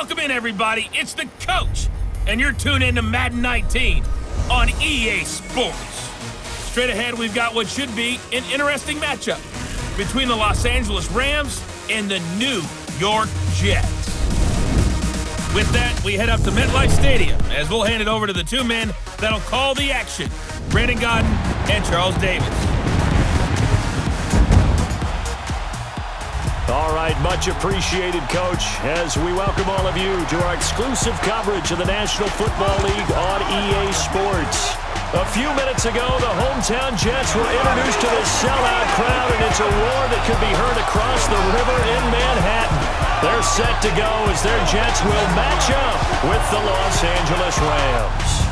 Welcome in, everybody. It's the coach, and you're tuned in to Madden 19 on EA Sports. Straight ahead, we've got what should be an interesting matchup between the Los Angeles Rams and the New York Jets. With that, we head up to MedLife Stadium as we'll hand it over to the two men that'll call the action, Brandon Gaudin and Charles Davis. All right, much appreciated, Coach, as we welcome all of you to our exclusive coverage of the National Football League on EA Sports. A few minutes ago, the hometown Jets were introduced to this sellout crowd, and it's a roar that could be heard across the river in Manhattan. They're set to go as their Jets will match up with the Los Angeles Rams.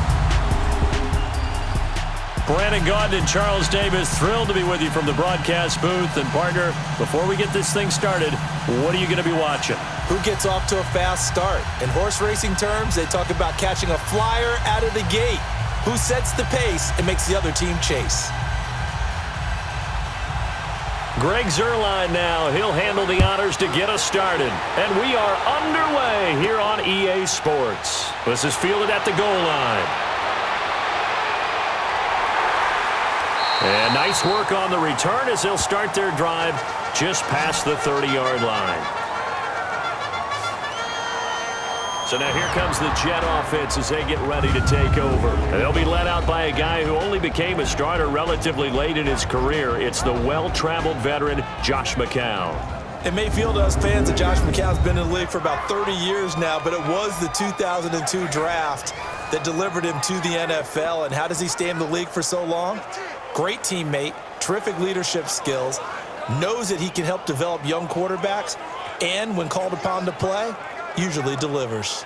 Brandon Gaudin and Charles Davis, thrilled to be with you from the broadcast booth. And partner, before we get this thing started, what are you going to be watching? Who gets off to a fast start? In horse racing terms, they talk about catching a flyer out of the gate. Who sets the pace and makes the other team chase? Greg Zuerlein now. He'll handle the honors to get us started. And we are underway here on EA Sports. This is fielded at the goal line. And nice work on the return as they'll start their drive just past the 30-yard line. So now here comes the Jet offense as they get ready to take over. And they'll be led out by a guy who only became a starter relatively late in his career. It's the well-traveled veteran, Josh McCown. It may feel to us fans that Josh McCown's been in the league for about 30 years now, but it was the 2002 draft that delivered him to the NFL. And how does he stay in the league for so long? Great teammate, terrific leadership skills, knows that he can help develop young quarterbacks, and when called upon to play, usually delivers.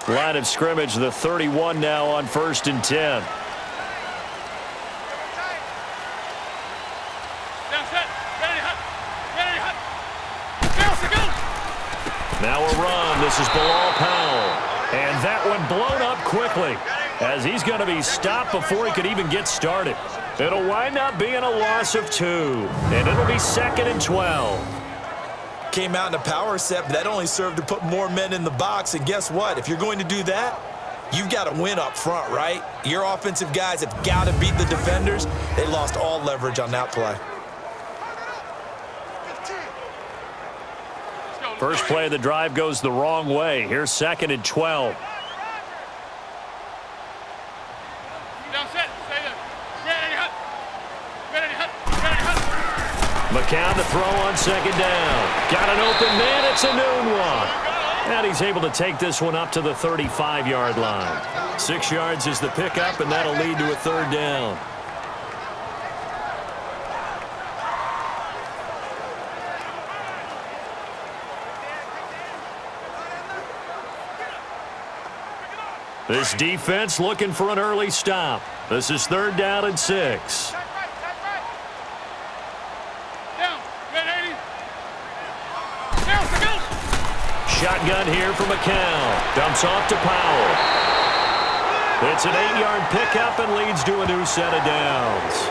Line of scrimmage, the 31 now on 1st and 10. Now a run. This is Bilal Powell. And that one blown up quickly as he's going to be stopped before he could even get started. It'll wind up being a loss of 2. And it'll be 2nd and 12. Came out in a power set, but that only served to put more men in the box. And guess what? If you're going to do that, you've got to win up front, right? Your offensive guys have got to beat the defenders. They lost all leverage on that play. First play of the drive goes the wrong way. Here's 2nd and 12. McCown to throw on 2nd down. Got an open man. It's a noon one. And he's able to take this one up to the 35-yard line. 6 yards is the pickup, and that'll lead to a 3rd down. This defense looking for an early stop. This is 3rd down and 6. Shotgun here for McCown. Dumps off to Powell. It's an 8-yard pickup and leads to a new set of downs.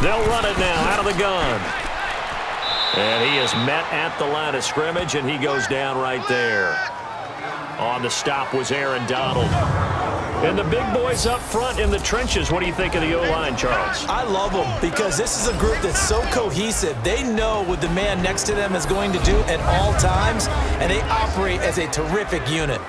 They'll run it now out of the gun. And he is met at the line of scrimmage, and he goes down right there. On the stop was Aaron Donald. And the big boys up front in the trenches. What do you think of the O-line, Charles? I love them because this is a group that's so cohesive. They know what the man next to them is going to do at all times, and they operate as a terrific unit.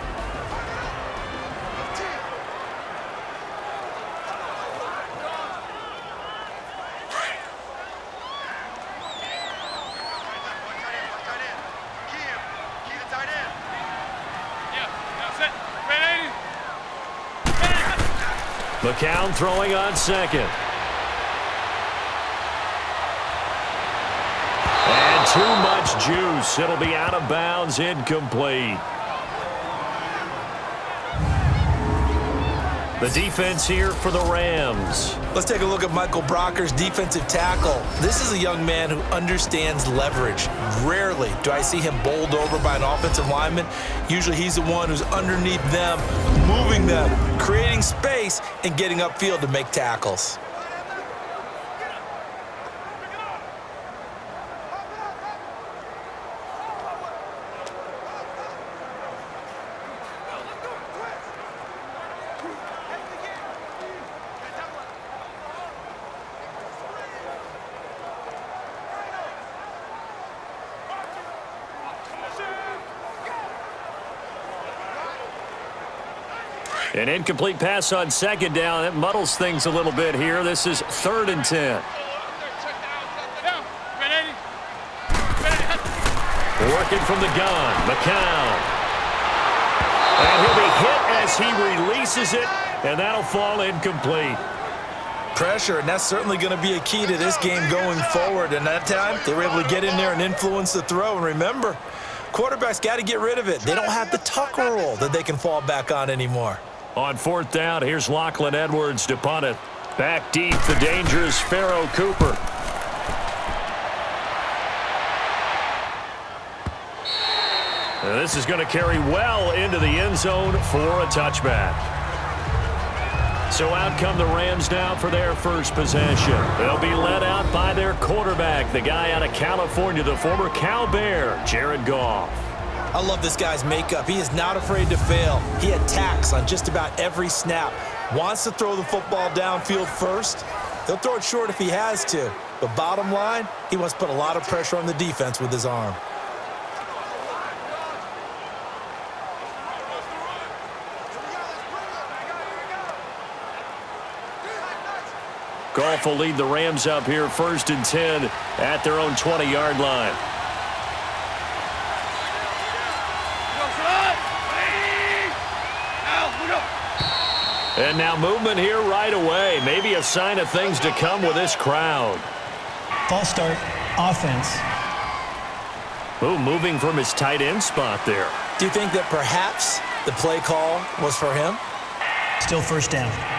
McCown throwing on 2nd. too much juice. It'll be out of bounds, incomplete. The defense here for the Rams. Let's take a look at Michael Brocker's defensive tackle. This is a young man who understands leverage. Rarely do I see him bowled over by an offensive lineman. Usually he's the one who's underneath them, moving them, creating space, and getting upfield to make tackles. An incomplete pass on second down. That muddles things a little bit here. This is 3rd and 10. Working from the gun, McCown. And he'll be hit as he releases it, and that'll fall incomplete. Pressure, and that's certainly going to be a key to this game going forward. And that time, they were able to get in there and influence the throw. And remember, quarterbacks got to get rid of it. They don't have the tucker roll that they can fall back on anymore. On 4th down, here's Lachlan Edwards to punt it. Back deep, the dangerous Pharaoh Cooper. And this is going to carry well into the end zone for a touchback. So out come the Rams now for their first possession. They'll be led out by their quarterback, the guy out of California, the former Cal Bear, Jared Goff. I love this guy's makeup. He is not afraid to fail. He attacks on just about every snap. Wants to throw the football downfield first. He'll throw it short if he has to. But bottom line, he wants to put a lot of pressure on the defense with his arm. Goff will lead the Rams up here 1st and 10 at their own 20-yard line. And now movement here right away. Maybe a sign of things to come with this crowd. False start, offense. Ooh, moving from his tight end spot there. Do you think that perhaps the play call was for him? Still 1st down.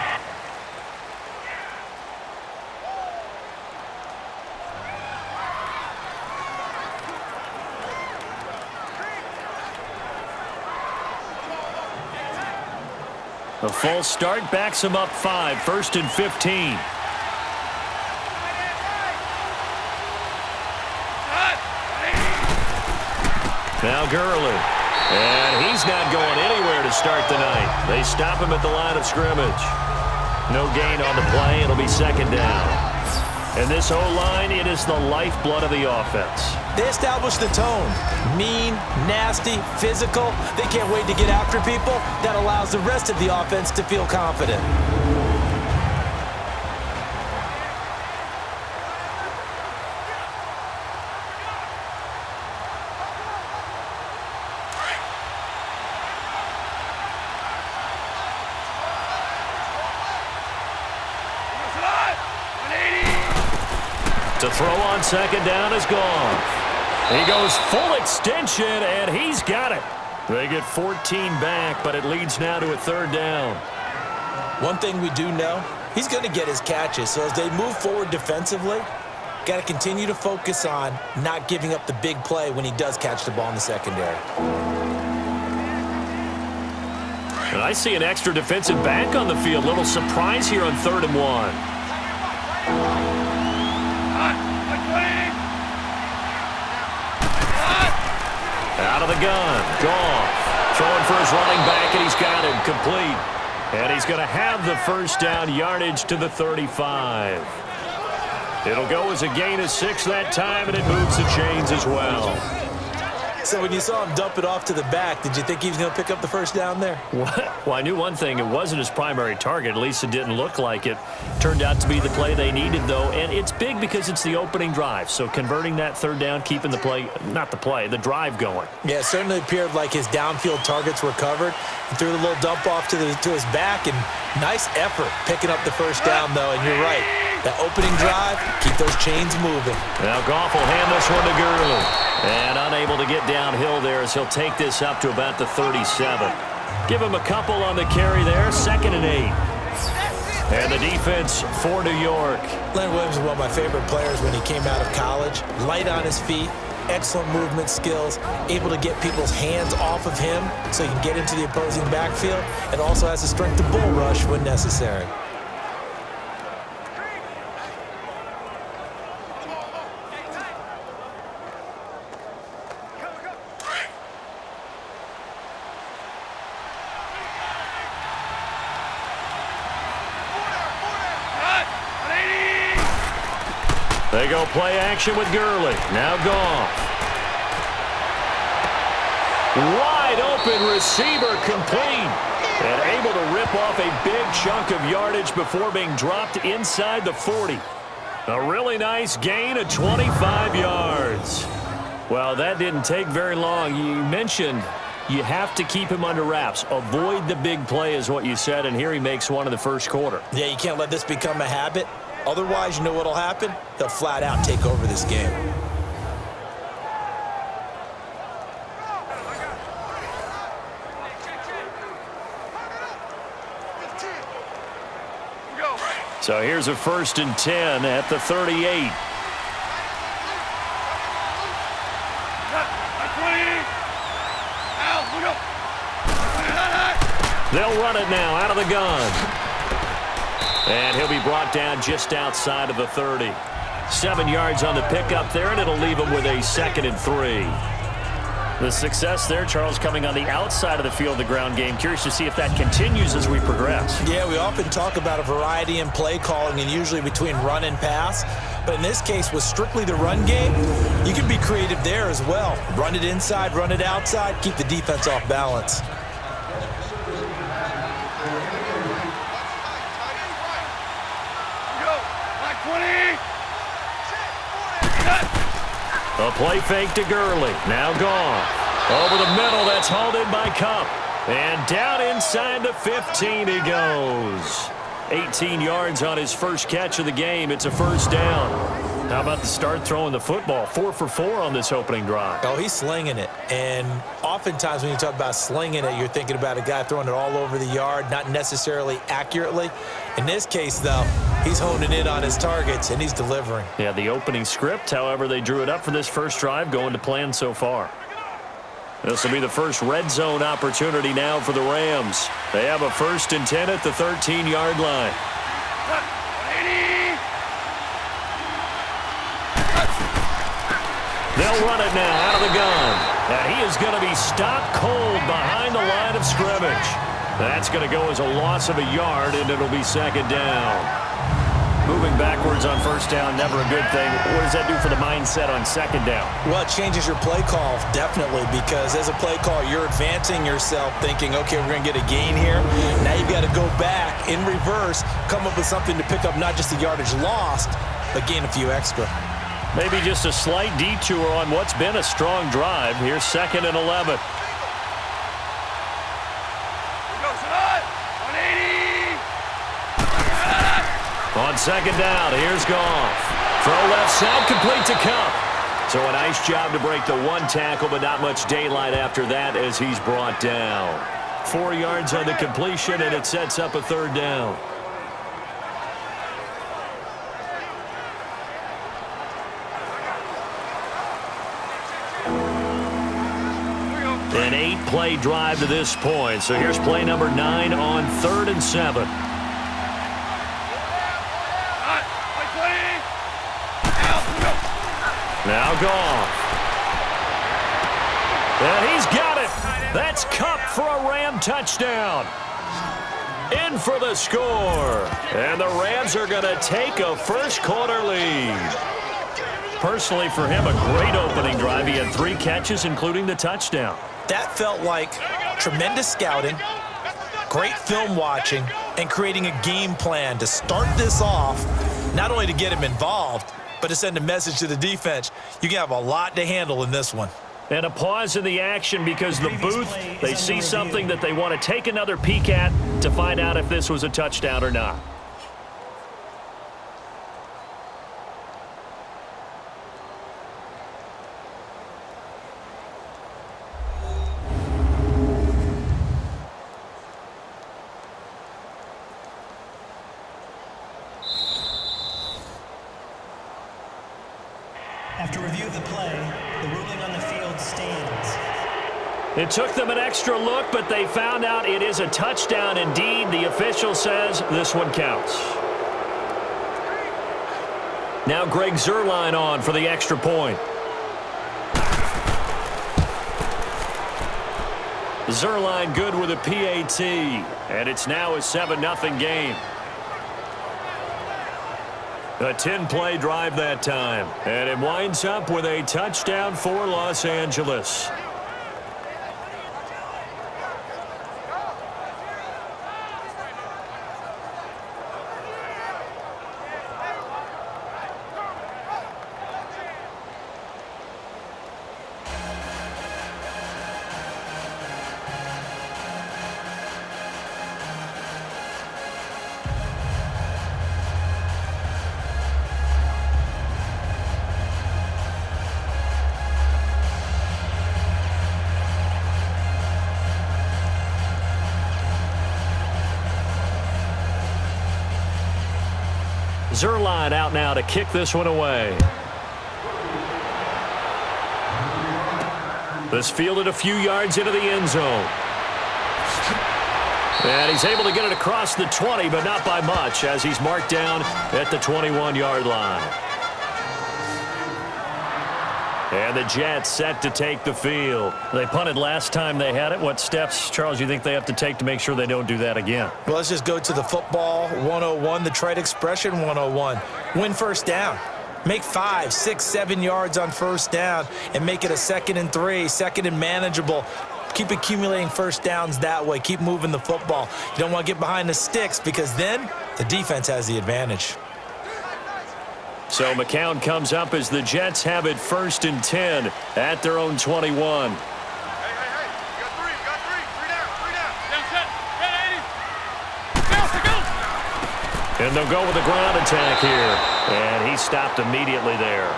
A false start backs him up 5, 1st and 15. Now Gurley. And he's not going anywhere to start the night. They stop him at the line of scrimmage. No gain on the play. It'll be 2nd down. And this O-line, it is the lifeblood of the offense. They establish the tone. Mean, nasty, physical. They can't wait to get after people. That allows the rest of the offense to feel confident. To throw on 2nd down is Goff. He goes full extension, and he's got it. They get 14 back, but it leads now to a 3rd down. One thing we do know, he's going to get his catches. So as they move forward defensively, got to continue to focus on not giving up the big play when he does catch the ball in the secondary. And I see an extra defensive back on the field. Little surprise here on 3rd and 1. Out of the gun, Goff throwing for his running back, and he's got him complete. And he's going to have the 1st down, yardage to the 35. It'll go as a gain of 6 that time, and it moves the chains as well. So when you saw him dump it off to the back, did you think he was going to pick up the 1st down there? Well, I knew one thing. It wasn't his primary target. At least it didn't look like it. Turned out to be the play they needed, though. And it's big because it's the opening drive. So converting that 3rd down, keeping the play, not the play, the drive going. Yeah, it certainly appeared like his downfield targets were covered. He threw the little dump off to his back, and nice effort picking up the 1st down, though. And you're right. That opening drive, keep those chains moving. Now Goff will hand this one to Gurley. And unable to get downhill there as he'll take this up to about the 37. Give him a couple on the carry there, 2nd and 8. And the defense for New York. Leonard Williams is one of my favorite players when he came out of college. Light on his feet, excellent movement skills, able to get people's hands off of him so he can get into the opposing backfield, and also has the strength to bull rush when necessary. They go play action with Gurley. Now Goff. Wide open receiver complete. And able to rip off a big chunk of yardage before being dropped inside the 40. A really nice gain of 25 yards. Well, that didn't take very long. You mentioned you have to keep him under wraps. Avoid the big play is what you said, and here he makes one in the first quarter. Yeah, you can't let this become a habit. Otherwise, you know what will happen? They'll flat out take over this game. So here's a 1st and 10 at the 38. They'll run it now out of the gun. And he'll be brought down just outside of the 30. 7 yards on the pickup there, and it'll leave him with a 2nd and 3. The success there, Charles, coming on the outside of the field, the ground game. Curious to see if that continues as we progress. Yeah, we often talk about a variety in play calling and usually between run and pass. But in this case, with strictly the run game, you can be creative there as well. Run it inside, run it outside, keep the defense off balance. A play fake to Gurley. Now Goff. Over the middle, that's hauled in by Kupp. And down inside the 15 he goes. 18 yards on his first catch of the game. It's a 1st down. How about the start throwing the football? 4 for 4 on this opening drive. Oh, he's slinging it. And oftentimes when you talk about slinging it, you're thinking about a guy throwing it all over the yard, not necessarily accurately. In this case, though, he's honing in on his targets, and he's delivering. Yeah, the opening script, however, they drew it up for this first drive, going to plan so far. This will be the first red zone opportunity now for the Rams. They have a 1st and 10 at the 13-yard line. They'll run it now out of the gun. And he is going to be stopped cold behind the line of scrimmage. That's going to go as a loss of a yard, and it'll be 2nd down. Moving backwards on 1st down, never a good thing. What does that do for the mindset on 2nd down? Well, it changes your play call, definitely, because as a play call, you're advancing yourself thinking, okay, we're going to get a gain here. Now you've got to go back in reverse, come up with something to pick up not just the yardage lost, but gain a few extra. Maybe just a slight detour on what's been a strong drive. Here's 2nd and 11. On 2nd down, here's Goff. Throw left side, complete to Kupp. So a nice job to break the 1 tackle, but not much daylight after that as he's brought down. 4 yards on the completion, and it sets up a 3rd down. An 8-play drive to this point. So here's play number 9 on 3rd and 7. Now Goff. And he's got it. That's Kupp for a Ram touchdown. In for the score. And the Rams are going to take a first-quarter lead. Personally, for him, a great opening drive. He had 3 catches, including the touchdown. That felt like tremendous scouting, great film watching, and creating a game plan to start this off, not only to get him involved, but to send a message to the defense. You can have a lot to handle in this one. And a pause in the action because the booth, they see something that they want to take another peek at to find out if this was a touchdown or not. It took them an extra look, but they found out it is a touchdown indeed. The official says this one counts. Now Greg Zuerlein on for the extra point. Zuerlein good with a PAT, and it's now a 7-0 game. A 10-play drive that time, and it winds up with a touchdown for Los Angeles. Zuerlein out now to kick this one away. This fielded a few yards into the end zone. And he's able to get it across the 20, but not by much, as he's marked down at the 21-yard line. And the Jets set to take the field. They punted last time they had it. What steps, Charles, you think they have to take to make sure they don't do that again? Well, let's just go to the football 101, the trade expression 101. Win first down. Make 5, 6, 7 yards on first down and make it a 2nd and 3, 2nd and manageable. Keep accumulating first downs that way. Keep moving the football. You don't want to get behind the sticks because then the defense has the advantage. So McCown comes up as the Jets have it 1st and 10 at their own 21. Hey, you got three down. Down set, go. And they'll go with a ground attack here. And he stopped immediately there.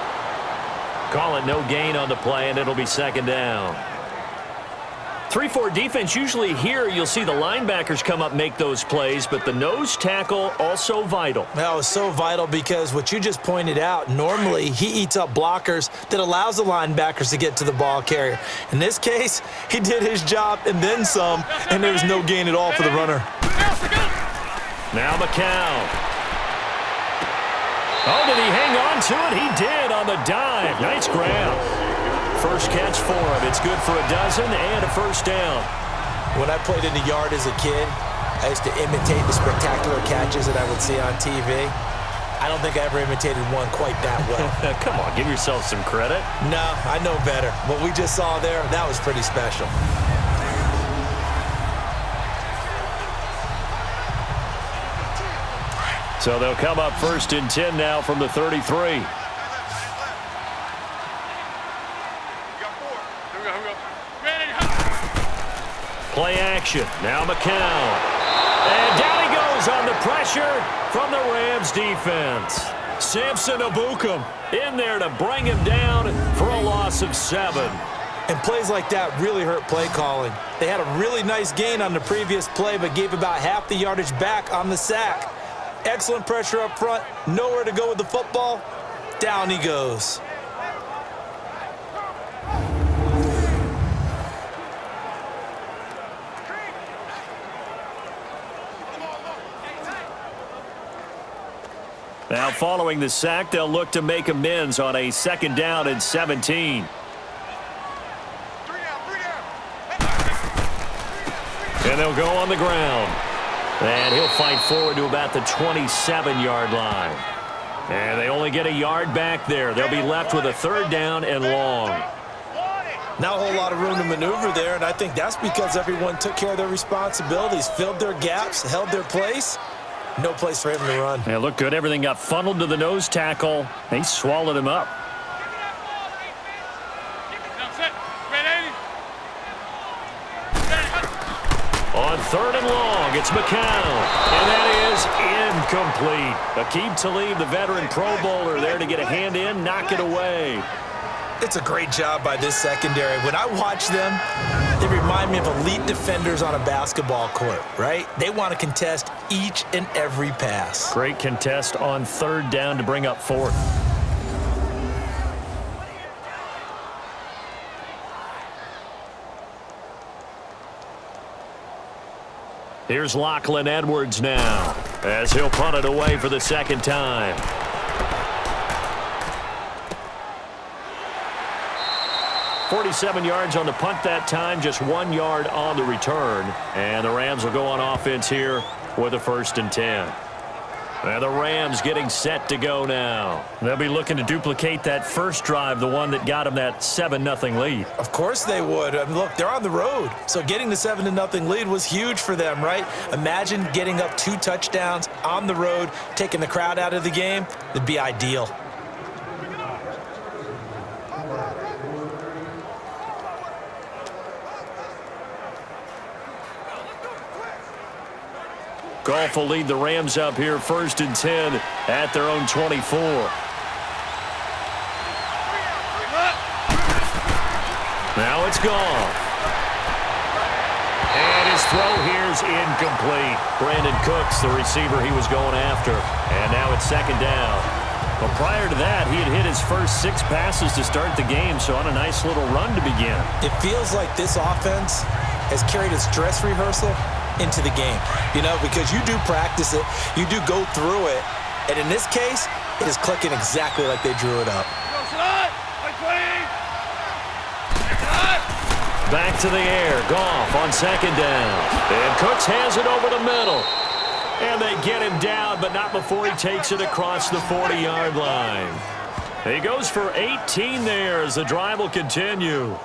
Call it no gain on the play, and it'll be 2nd down. 3-4 defense, usually here you'll see the linebackers come up make those plays, but the nose tackle also vital. That was so vital because what you just pointed out, normally he eats up blockers that allows the linebackers to get to the ball carrier. In this case, he did his job and then some, and there was no gain at all for the runner. Now McCown. Oh, did he hang on to it? He did on the dive. Nice grab. First catch for him. It's good for a dozen and a first down. When I played in the yard as a kid, I used to imitate the spectacular catches that I would see on TV. I don't think I ever imitated one quite that well. Come on, give yourself some credit. No, I know better. What we just saw there, that was pretty special. So they'll come up 1st and 10 now from the 33. Play action. Now McCown. And down he goes on the pressure from the Rams defense. Samson Ebukam in there to bring him down for a loss of 7. And plays like that really hurt play calling. They had a really nice gain on the previous play, but gave about half the yardage back on the sack. Excellent pressure up front. Nowhere to go with the football. Down he goes. Now following the sack, they'll look to make amends on a 2nd down and 17. And they'll go on the ground. And he'll fight forward to about the 27-yard line. And they only get a yard back there. They'll be left with a 3rd down and long. Not a whole lot of room to maneuver there, and I think that's because everyone took care of their responsibilities, filled their gaps, held their place. No place for him to run. Yeah, looked good. Everything got funneled to the nose tackle. He swallowed him up. On 3rd and long, it's McCown. And that is incomplete. Aqib Talib, the veteran Pro Bowler, there to get a hand in, knock it away. It's a great job by this secondary. When I watch them, they remind me of elite defenders on a basketball court, right? They want to contest each and every pass. Great contest on 3rd down to bring up 4th. Here's Lachlan Edwards now, as he'll punt it away for the second time. .47 yards on the punt that time, just 1 yard on the return. And the Rams will go on offense here with a 1st and 10. And the Rams getting set to go now. They'll be looking to duplicate that first drive, the one that got them that 7-0 lead. Of course they would. I mean, look, they're on the road. So getting the 7-0 lead was huge for them, right? Imagine getting up 2 touchdowns on the road, taking the crowd out of the game. It'd be ideal. Goff will lead the Rams up here 1st and 10 at their own 24. Now it's Goff. And his throw here is incomplete. Brandon Cooks, the receiver he was going after. And now it's 2nd down. But prior to that, he had hit his first 6 passes to start the game, so on a nice little run to begin. It feels like this offense has carried its dress rehearsal into the game, because you do practice it, you do go through it, and in this case, it is clicking exactly like they drew it up. Back to the air, Goff on 2nd down, and Cooks has it over the middle, and they get him down, but not before he takes it across the 40-yard line. He goes for 18 there as the drive will continue.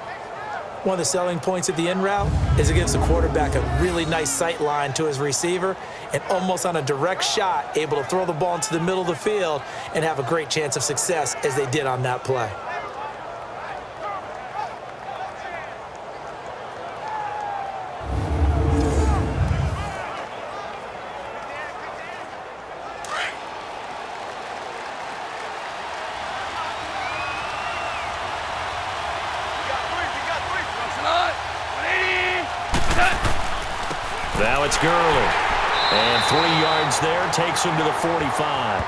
One of the selling points of the in route is it gives the quarterback a really nice sight line to his receiver and almost on a direct shot able to throw the ball into the middle of the field and have a great chance of success as they did on that play. Now it's Gurley. And 3 yards there takes him to the 45.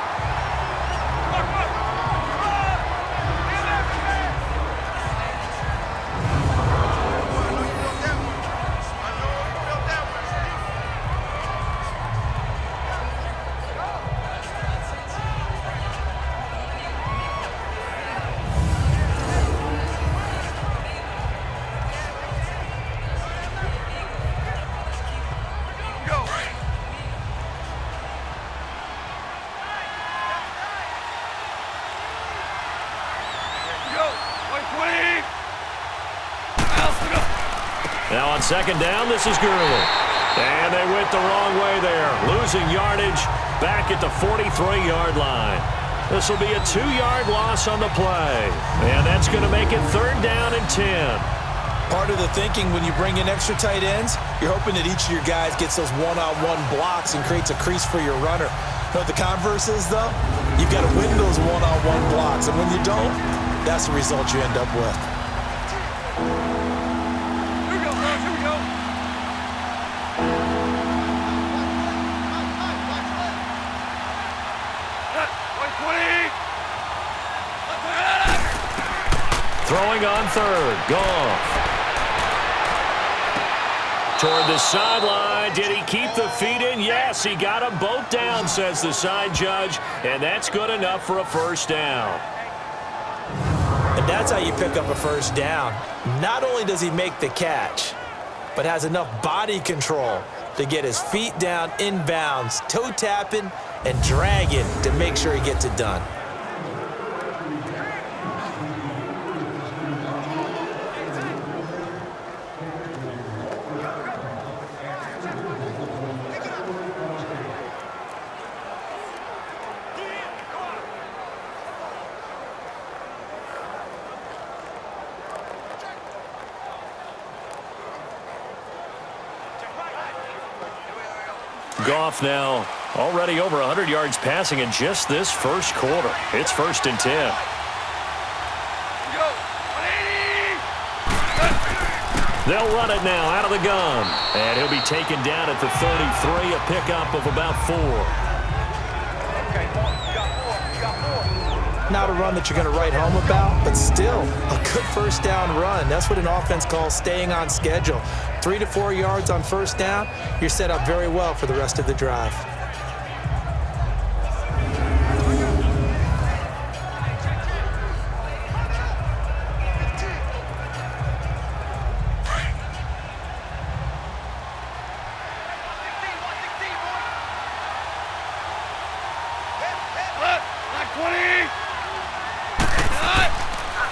Now on 2nd down, this is Gurley. And they went the wrong way there, losing yardage back at the 43-yard line. This will be a 2-yard loss on the play. And that's going to make it 3rd down and 10. Part of the thinking when you bring in extra tight ends, you're hoping that each of your guys gets those one-on-one blocks and creates a crease for your runner. You know what the converse is, though? You've got to win those one-on-one blocks, and when you don't, that's the result you end up with. Throwing on 3rd, Goff. Toward the sideline, did he keep the feet in? Yes, he got them both down, says the side judge, and that's good enough for a 1st down. And that's how you pick up a 1st down. Not only does he make the catch, but has enough body control to get his feet down inbounds, toe tapping and dragging to make sure he gets it done. Goff now already over 100 yards passing in just this first quarter. It's 1st and 10. They'll run it now out of the gun. And he'll be taken down at the 33, a pickup of about 4. Not a run that you're going to write home about, but still a good first down run. That's what an offense calls staying on schedule. 3 to 4 yards on first down, you're set up very well for the rest of the drive.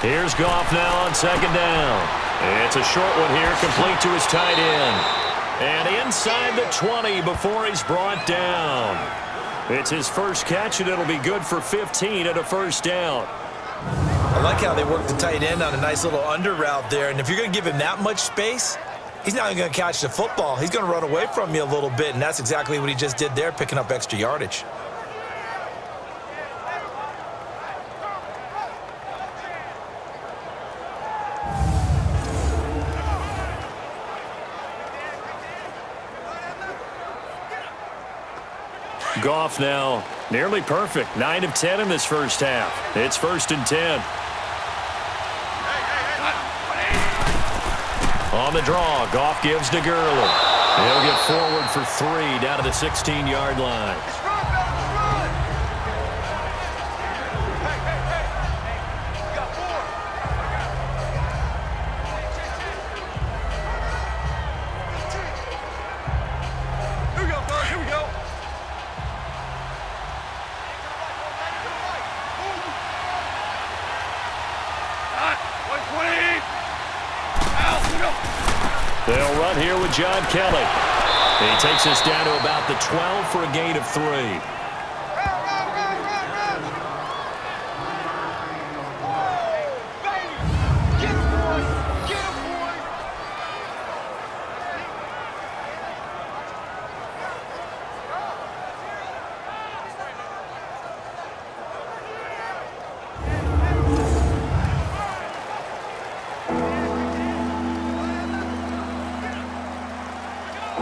Here's Goff now on second down. It's a short one here, complete to his tight end. And inside the 20 before he's brought down. It's his first catch, and it'll be good for 15 at a first down. I like how they work the tight end on a nice little under route there. And if you're going to give him that much space, he's not even going to catch the football. He's going to run away from you a little bit, and that's exactly what he just did there, picking up extra yardage. Goff now nearly perfect. 9 of 10 in this first half. It's 1st and 10. On the draw, Goff gives to Gurley. He'll get forward for 3 down to the 16-yard line. They'll run here with John Kelly. He takes us down to about the 12 for a gain of 3.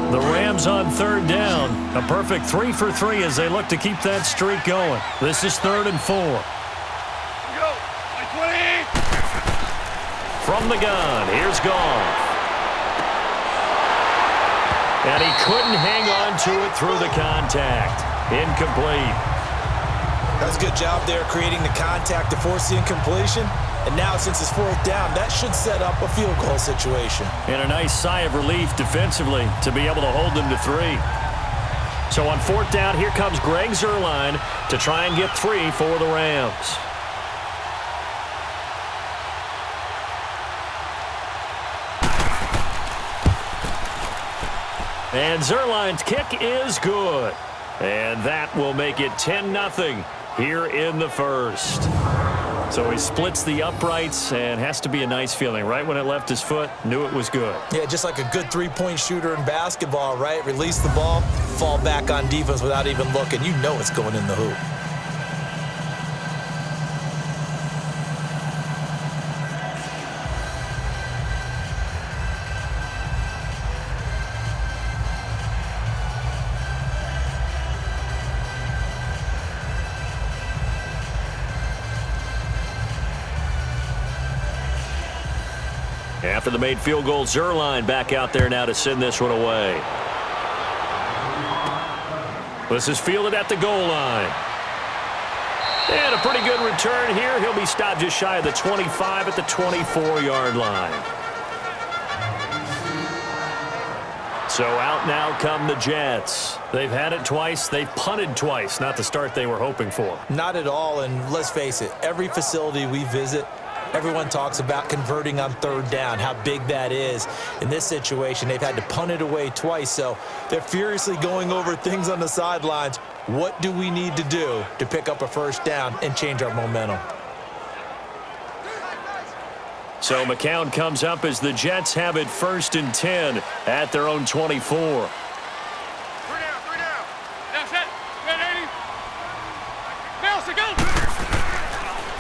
The Rams on 3rd down. A perfect 3 for 3 as they look to keep that streak going. This is 3rd and 4. Go. 20. From the gun, here's Goff. And he couldn't hang on to it through the contact. Incomplete. That's a good job there creating the contact to force the incompletion. And now, since it's 4th down, that should set up a field goal situation. And a nice sigh of relief defensively to be able to hold them to 3. So on 4th down, here comes Greg Zuerlein to try and get 3 for the Rams. And Zuerlein's kick is good. And that will make it 10-0 here in the first. So he splits the uprights and has to be a nice feeling. Right when it left his foot, knew it was good. Yeah, just like a good three-point shooter in basketball, right? Release the ball, fall back on defense without even looking. You know it's going in the hoop. After the made field goal, Zuerlein back out there now to send this one away. This is fielded at the goal line. And a pretty good return here. He'll be stopped just shy of the 25 at the 24-yard line. So out now come the Jets. They've had it twice. They've punted twice. Not the start they were hoping for. Not at all, and let's face it, every facility we visit, everyone talks about converting on 3rd down, how big that is. In this situation, they've had to punt it away twice, so they're furiously going over things on the sidelines. What do we need to do to pick up a 1st down and change our momentum? So McCown comes up as the Jets have it 1st and 10 at their own 24. 3 down. That's it. Red 80. Nelson, go.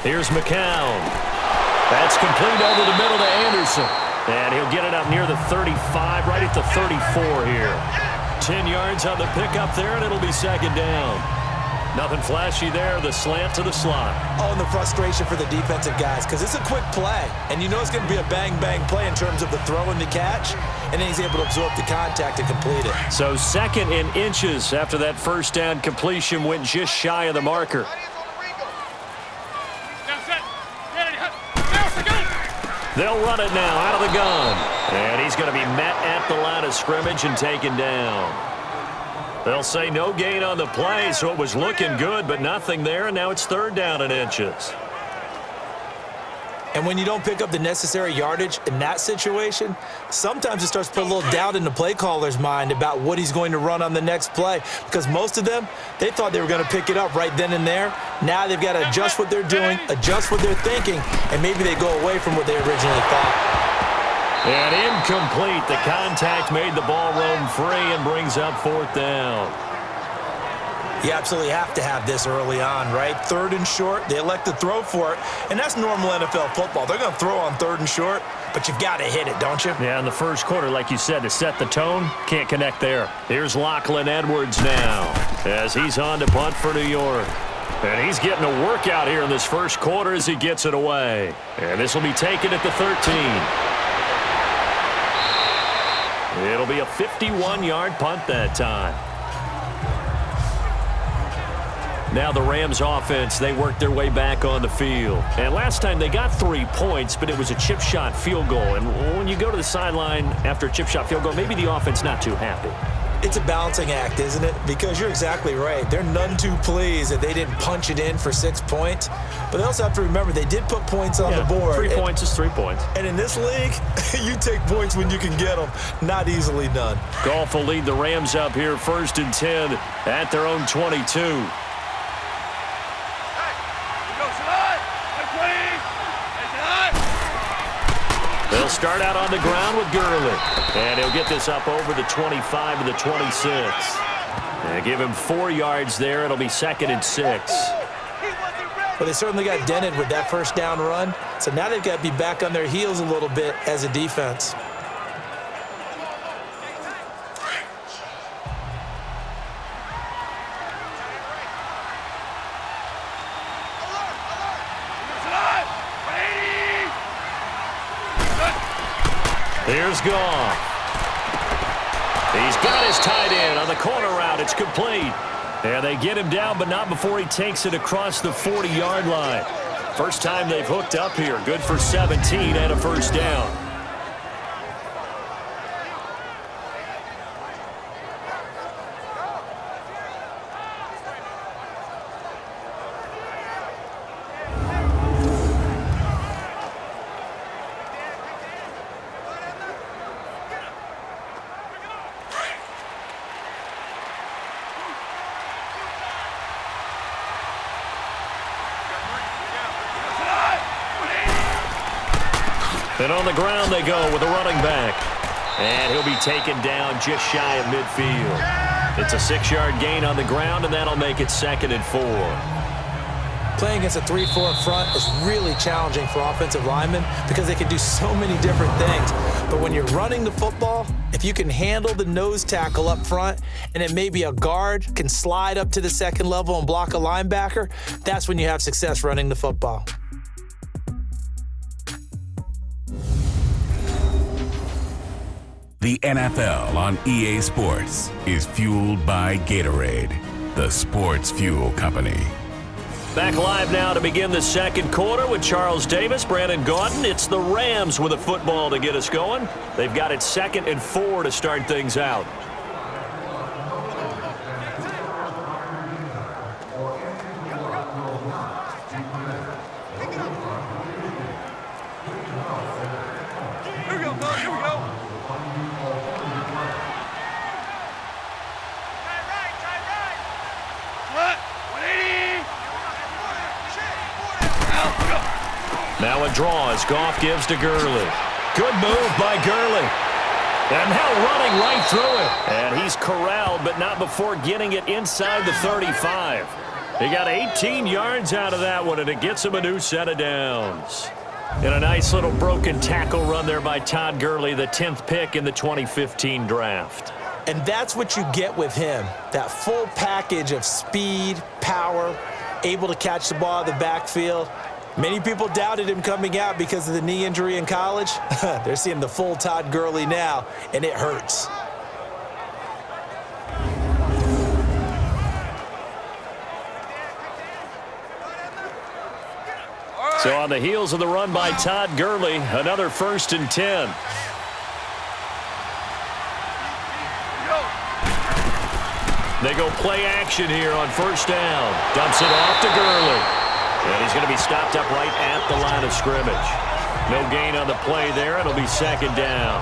Here's McCown. That's complete over the middle to Anderson. And he'll get it up near the 35, right at the 34 here. 10 yards on the pickup there, and it'll be 2nd down. Nothing flashy there. The slant to the slot. Oh, and the frustration for the defensive guys because it's a quick play. And you know it's going to be a bang-bang play in terms of the throw and the catch. And then he's able to absorb the contact and complete it. So 2nd and inches after that first down completion went just shy of the marker. They'll run it now out of the gun. And he's going to be met at the line of scrimmage and taken down. They'll say no gain on the play, so it was looking good, but nothing there, and now it's 3rd down and inches. And when you don't pick up the necessary yardage in that situation, sometimes it starts to put a little doubt in the play caller's mind about what he's going to run on the next play. Because most of them, they thought they were going to pick it up right then and there. Now they've got to adjust what they're doing, adjust what they're thinking, and maybe they go away from what they originally thought. And incomplete. The contact made the ball roam free and brings up 4th down. You absolutely have to have this early on, right? 3rd and short, they elect to throw for it, and that's normal NFL football. They're going to throw on 3rd and short, but you've got to hit it, don't you? Yeah, in the first quarter, like you said, to set the tone, can't connect there. Here's Lachlan Edwards now as he's on to punt for New York. And he's getting a workout here in this first quarter as he gets it away. And this will be taken at the 13. It'll be a 51-yard punt that time. Now the Rams offense, they worked their way back on the field. And last time they got 3 points, but it was a chip shot field goal. And when you go to the sideline after a chip shot field goal, maybe the offense not too happy. It's a balancing act, isn't it? Because you're exactly right. They're none too pleased that they didn't punch it in for 6 points. But they also have to remember they did put points on the board. 3 points is 3 points. And in this league, you take points when you can get them. Not easily done. Goff will lead the Rams up here 1st and 10 at their own 22. They'll start out on the ground with Gurley. And he'll get this up over the 25 to the 26. And give him 4 yards there. It'll be 2nd and 6. Well, they certainly got dented with that first down run. So now they've got to be back on their heels a little bit as a defense. Here's Goff. He's got his tight end on the corner route. It's complete. And they get him down, but not before he takes it across the 40-yard line. First time they've hooked up here. Good for 17 and a 1st down. And on the ground they go with a running back. And he'll be taken down just shy of midfield. It's a 6-yard gain on the ground, and that'll make it 2nd and 4. Playing against a 3-4 front is really challenging for offensive linemen because they can do so many different things. But when you're running the football, if you can handle the nose tackle up front and then maybe a guard can slide up to the 2nd level and block a linebacker, that's when you have success running the football. The NFL on EA Sports is fueled by Gatorade, the sports fuel company. Back live now to begin the 2nd quarter with Charles Davis, Brandon Gaudin. It's the Rams with a football to get us going. They've got it 2nd and 4 to start things out. Now a draw as Goff gives to Gurley. Good move by Gurley. And now running right through it. And he's corralled, but not before getting it inside the 35. He got 18 yards out of that one, and it gets him a new set of downs. And a nice little broken tackle run there by Todd Gurley, the 10th pick in the 2015 draft. And that's what you get with him, that full package of speed, power, able to catch the ball in the backfield. Many people doubted him coming out because of the knee injury in college. They're seeing the full Todd Gurley now, and it hurts. So on the heels of the run by Todd Gurley, another 1st and 10. They go play action here on 1st down. Dumps it off to Gurley. And he's going to be stopped up right at the line of scrimmage. No gain on the play there. It'll be 2nd down.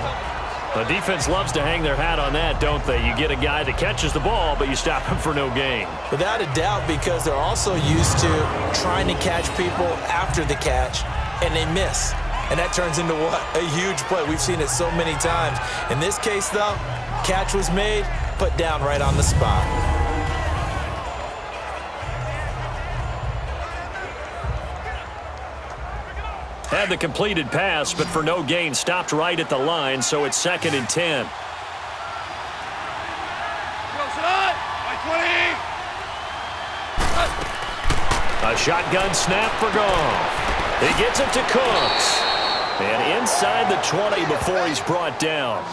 The defense loves to hang their hat on that, don't they? You get a guy that catches the ball, but you stop him for no gain. Without a doubt, because they're also used to trying to catch people after the catch, and they miss. And that turns into what? A huge play. We've seen it so many times. In this case, though, catch was made, put down right on the spot. Had the completed pass, but for no gain, stopped right at the line, so it's 2nd and 10. A shotgun snap for Goff. He gets it to Cooks. And inside the 20 before he's brought down.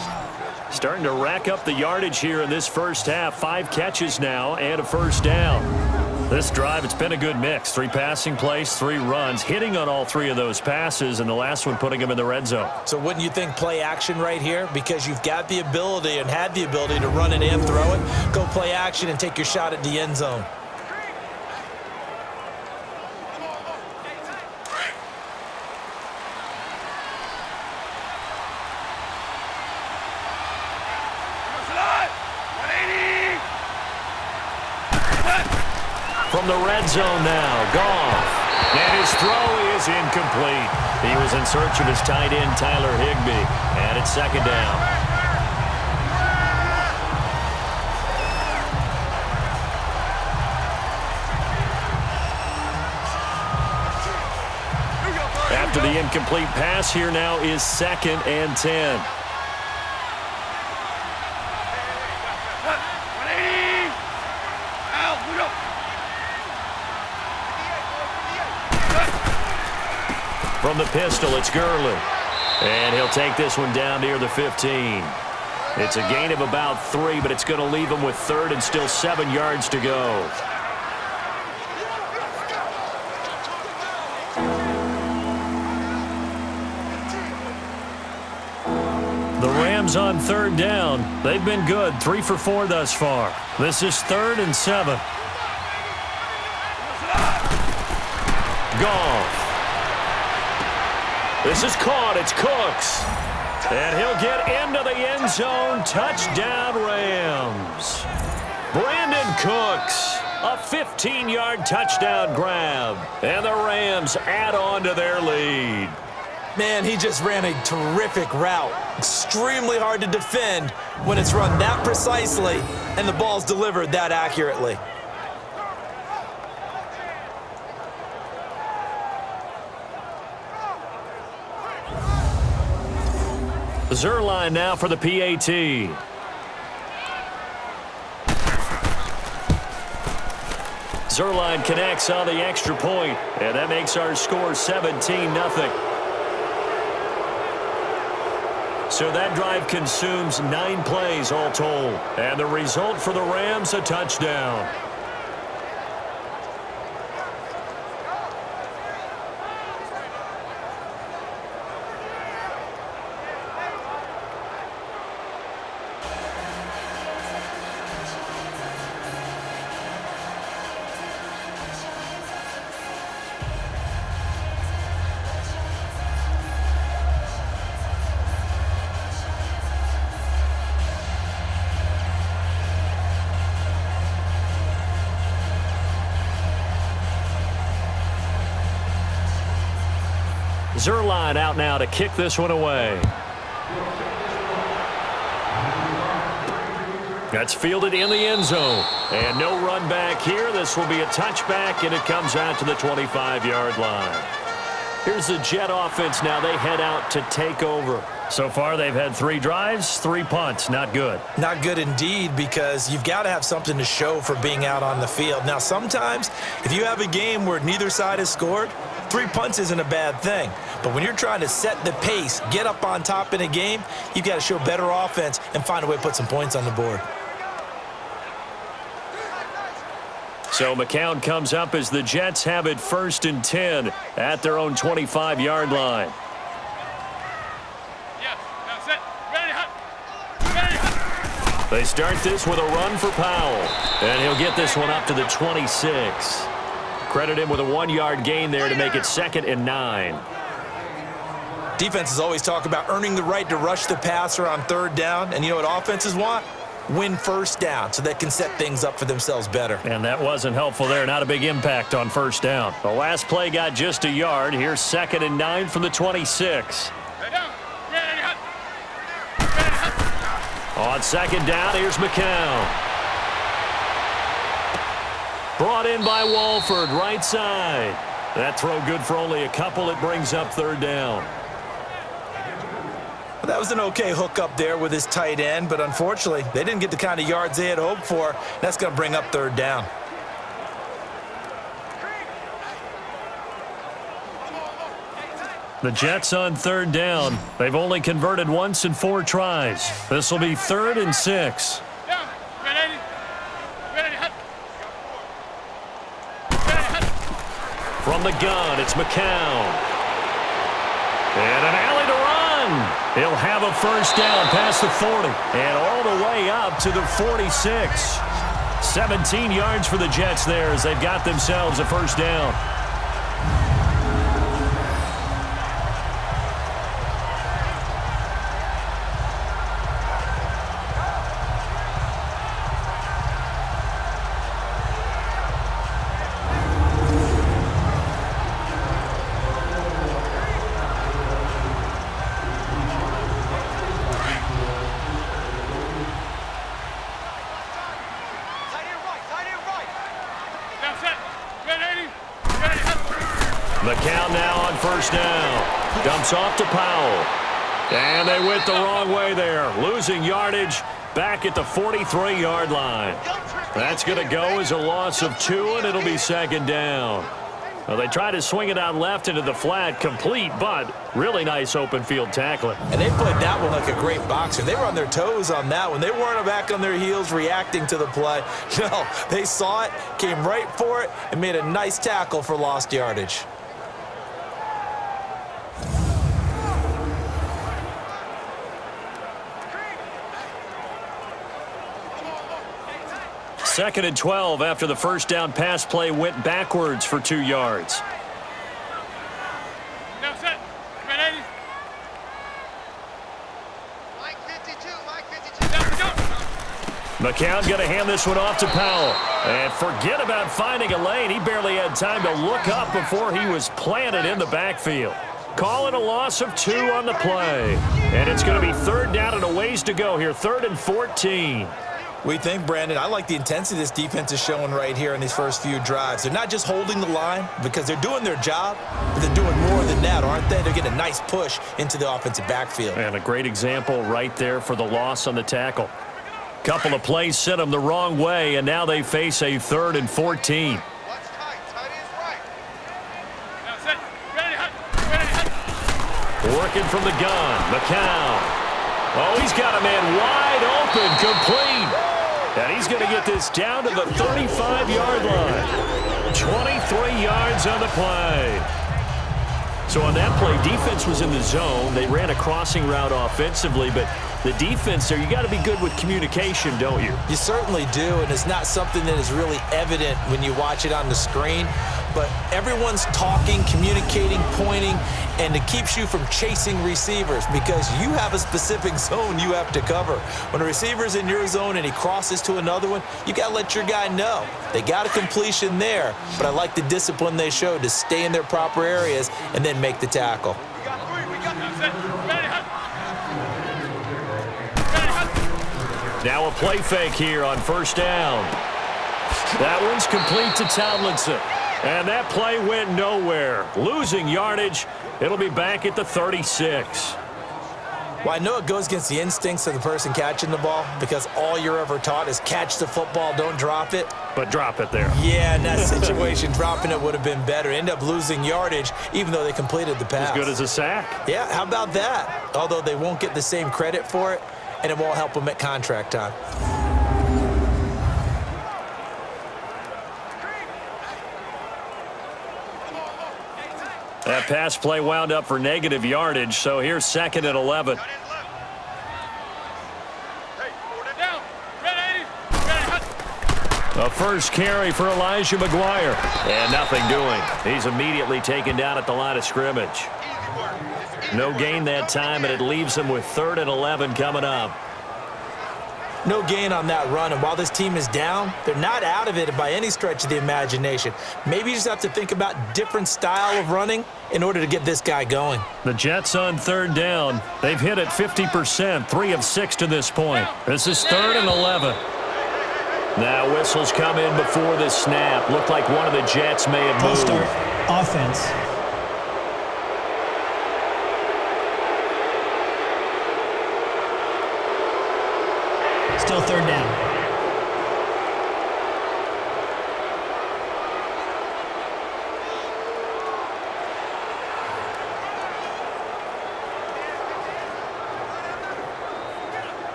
Starting to rack up the yardage here in this first half. 5 catches now and a 1st down. This drive, it's been a good mix. 3 passing plays, 3 runs, hitting on all 3 of those passes, and the last one putting him in the red zone. So wouldn't you think play action right here? Because you've got the ability and had the ability to run it and throw it. Go play action and take your shot at the end zone. From the red zone now, Goff. And his throw is incomplete. He was in search of his tight end, Tyler Higbee. And it's 2nd down. After the incomplete pass, here now is 2nd and 10. From the pistol, it's Gurley. And he'll take this one down near the 15. It's a gain of about 3, but it's going to leave him with 3rd and still 7 yards to go. The Rams on 3rd down. They've been good, 3 for 4 thus far. This is 3rd and 7. Goff. This is caught. It's Cooks. And he'll get into the end zone. Touchdown, Rams. Brandon Cooks. A 15-yard touchdown grab. And the Rams add on to their lead. Man, he just ran a terrific route. Extremely hard to defend when it's run that precisely and the ball's delivered that accurately. Zerline now for the PAT. Zerline connects on the extra point, and that makes our score 17-0. So that drive consumes 9 plays all told, and the result for the Rams, a touchdown. Zerline out now to kick this one away. That's fielded in the end zone. And no run back here. This will be a touchback, and it comes out to the 25-yard line. Here's the Jet offense now. They head out to take over. So far, they've had 3 drives, 3 punts. Not good. Not good indeed, because you've got to have something to show for being out on the field. Now, sometimes, if you have a game where neither side has scored, 3 punts isn't a bad thing. But when you're trying to set the pace, get up on top in a game, you've got to show better offense and find a way to put some points on the board. So McCown comes up as the Jets have it 1st and 10 at their own 25-yard line. They start this with a run for Powell, and he'll get this one up to the 26. Credit him with a 1-yard gain there to make it 2nd and 9. Defenses always talk about earning the right to rush the passer on 3rd down, and you know what offenses want? Win 1st down so they can set things up for themselves better. And that wasn't helpful there. Not a big impact on 1st down. The last play got just a yard. Here's 2nd and 9 from the 26. On 2nd down, here's McCown. Brought in by Rutherford, right side. That throw good for only a couple. It brings up 3rd down. Well, that was an okay hook up there with his tight end, but unfortunately, they didn't get the kind of yards they had hoped for. That's going to bring up 3rd down. The Jets on 3rd down. They've only converted once in 4 tries. This will be 3rd and 6. From the gun, it's McCown. And an alley to run. He'll have a 1st down past the 40 and all the way up to the 46. 17 yards for the Jets there as they've got themselves a 1st down. McCown now on 1st down. Dumps off to Powell. And they went the wrong way there. Losing yardage back at the 43-yard line. That's going to go as a loss of 2, and it'll be 2nd down. Well, they tried to swing it out left into the flat, complete, but really nice open field tackling. And they played that one like a great boxer. They were on their toes on that one. They weren't back on their heels reacting to the play. No, they saw it, came right for it, and made a nice tackle for lost yardage. Second and 12 after the 1st down pass play went backwards for 2 yards. Now set. Come in, 80. Mike 52, Mike 52. McCown going to hand this one off to Powell. And forget about finding a lane. He barely had time to look up before he was planted in the backfield. Calling a loss of 2 on the play. And it's going to be 3rd down and a ways to go here. 3rd and 14. We think, Brandon, I like the intensity this defense is showing right here in these first few drives. They're not just holding the line because they're doing their job, but they're doing more than that, aren't they? They're getting a nice push into the offensive backfield. And a great example right there for the loss on the tackle. Couple of plays sent them the wrong way, and now they face a 3rd and 14. Working from the gun, McCown. Oh, he's got a man wide open, complete. And he's going to get this down to the 35-yard line. 23 yards on the play. So on that play, defense was in the zone. They ran a crossing route offensively, but the defense there, you got to be good with communication, don't you? You certainly do, and it's not something that is really evident when you watch it on the screen. But everyone's talking, communicating, pointing, and it keeps you from chasing receivers because you have a specific zone you have to cover. When a receiver's in your zone and he crosses to another one, you got to let your guy know. They got a completion there, but I like the discipline they showed to stay in their proper areas and then make the tackle. Now a play fake here on 1st down. That one's complete to Tomlinson. And that play went nowhere. Losing yardage. It'll be back at the 36. Well, I know it goes against the instincts of the person catching the ball because all you're ever taught is catch the football, don't drop it. But drop it there. Yeah, in that situation, dropping it would have been better. End up losing yardage, even though they completed the pass. As good as a sack. Yeah, how about that? Although they won't get the same credit for it, and it won't help them at contract time. That pass play wound up for negative yardage, so here's 2nd and 11. A first carry for Elijah McGuire. And nothing doing. He's immediately taken down at the line of scrimmage. No gain that time, and it leaves him with 3rd and 11 coming up. No gain on that run, and while this team is down, they're not out of it by any stretch of the imagination. Maybe you just have to think about different style of running in order to get this guy going. The Jets on 3rd down. They've hit it 50%, 3 of 6 to this point. This is 3rd and 11. Now whistles come in before the snap. Looked like one of the Jets may have moved. Full start, offense. Still 3rd down.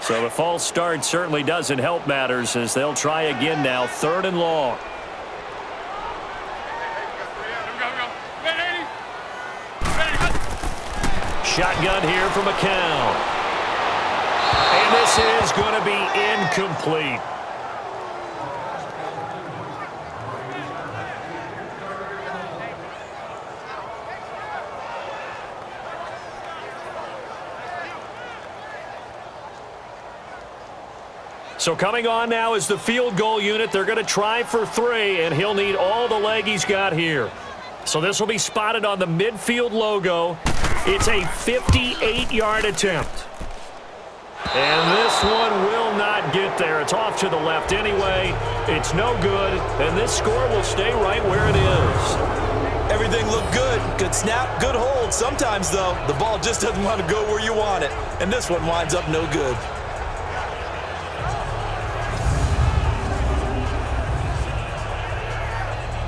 So the false start certainly doesn't help matters as they'll try again now. 3rd and long. Shotgun here for McCown. And this is going to be incomplete. So coming on now is the field goal unit. They're going to try for 3, and he'll need all the leg he's got here. So this will be spotted on the midfield logo. It's a 58-yard attempt. And this one will not get there. It's off to the left anyway. It's no good, and this score will stay right where it is. Everything looked good. Good snap, good hold. Sometimes, though, the ball just doesn't want to go where you want it. And this one winds up no good.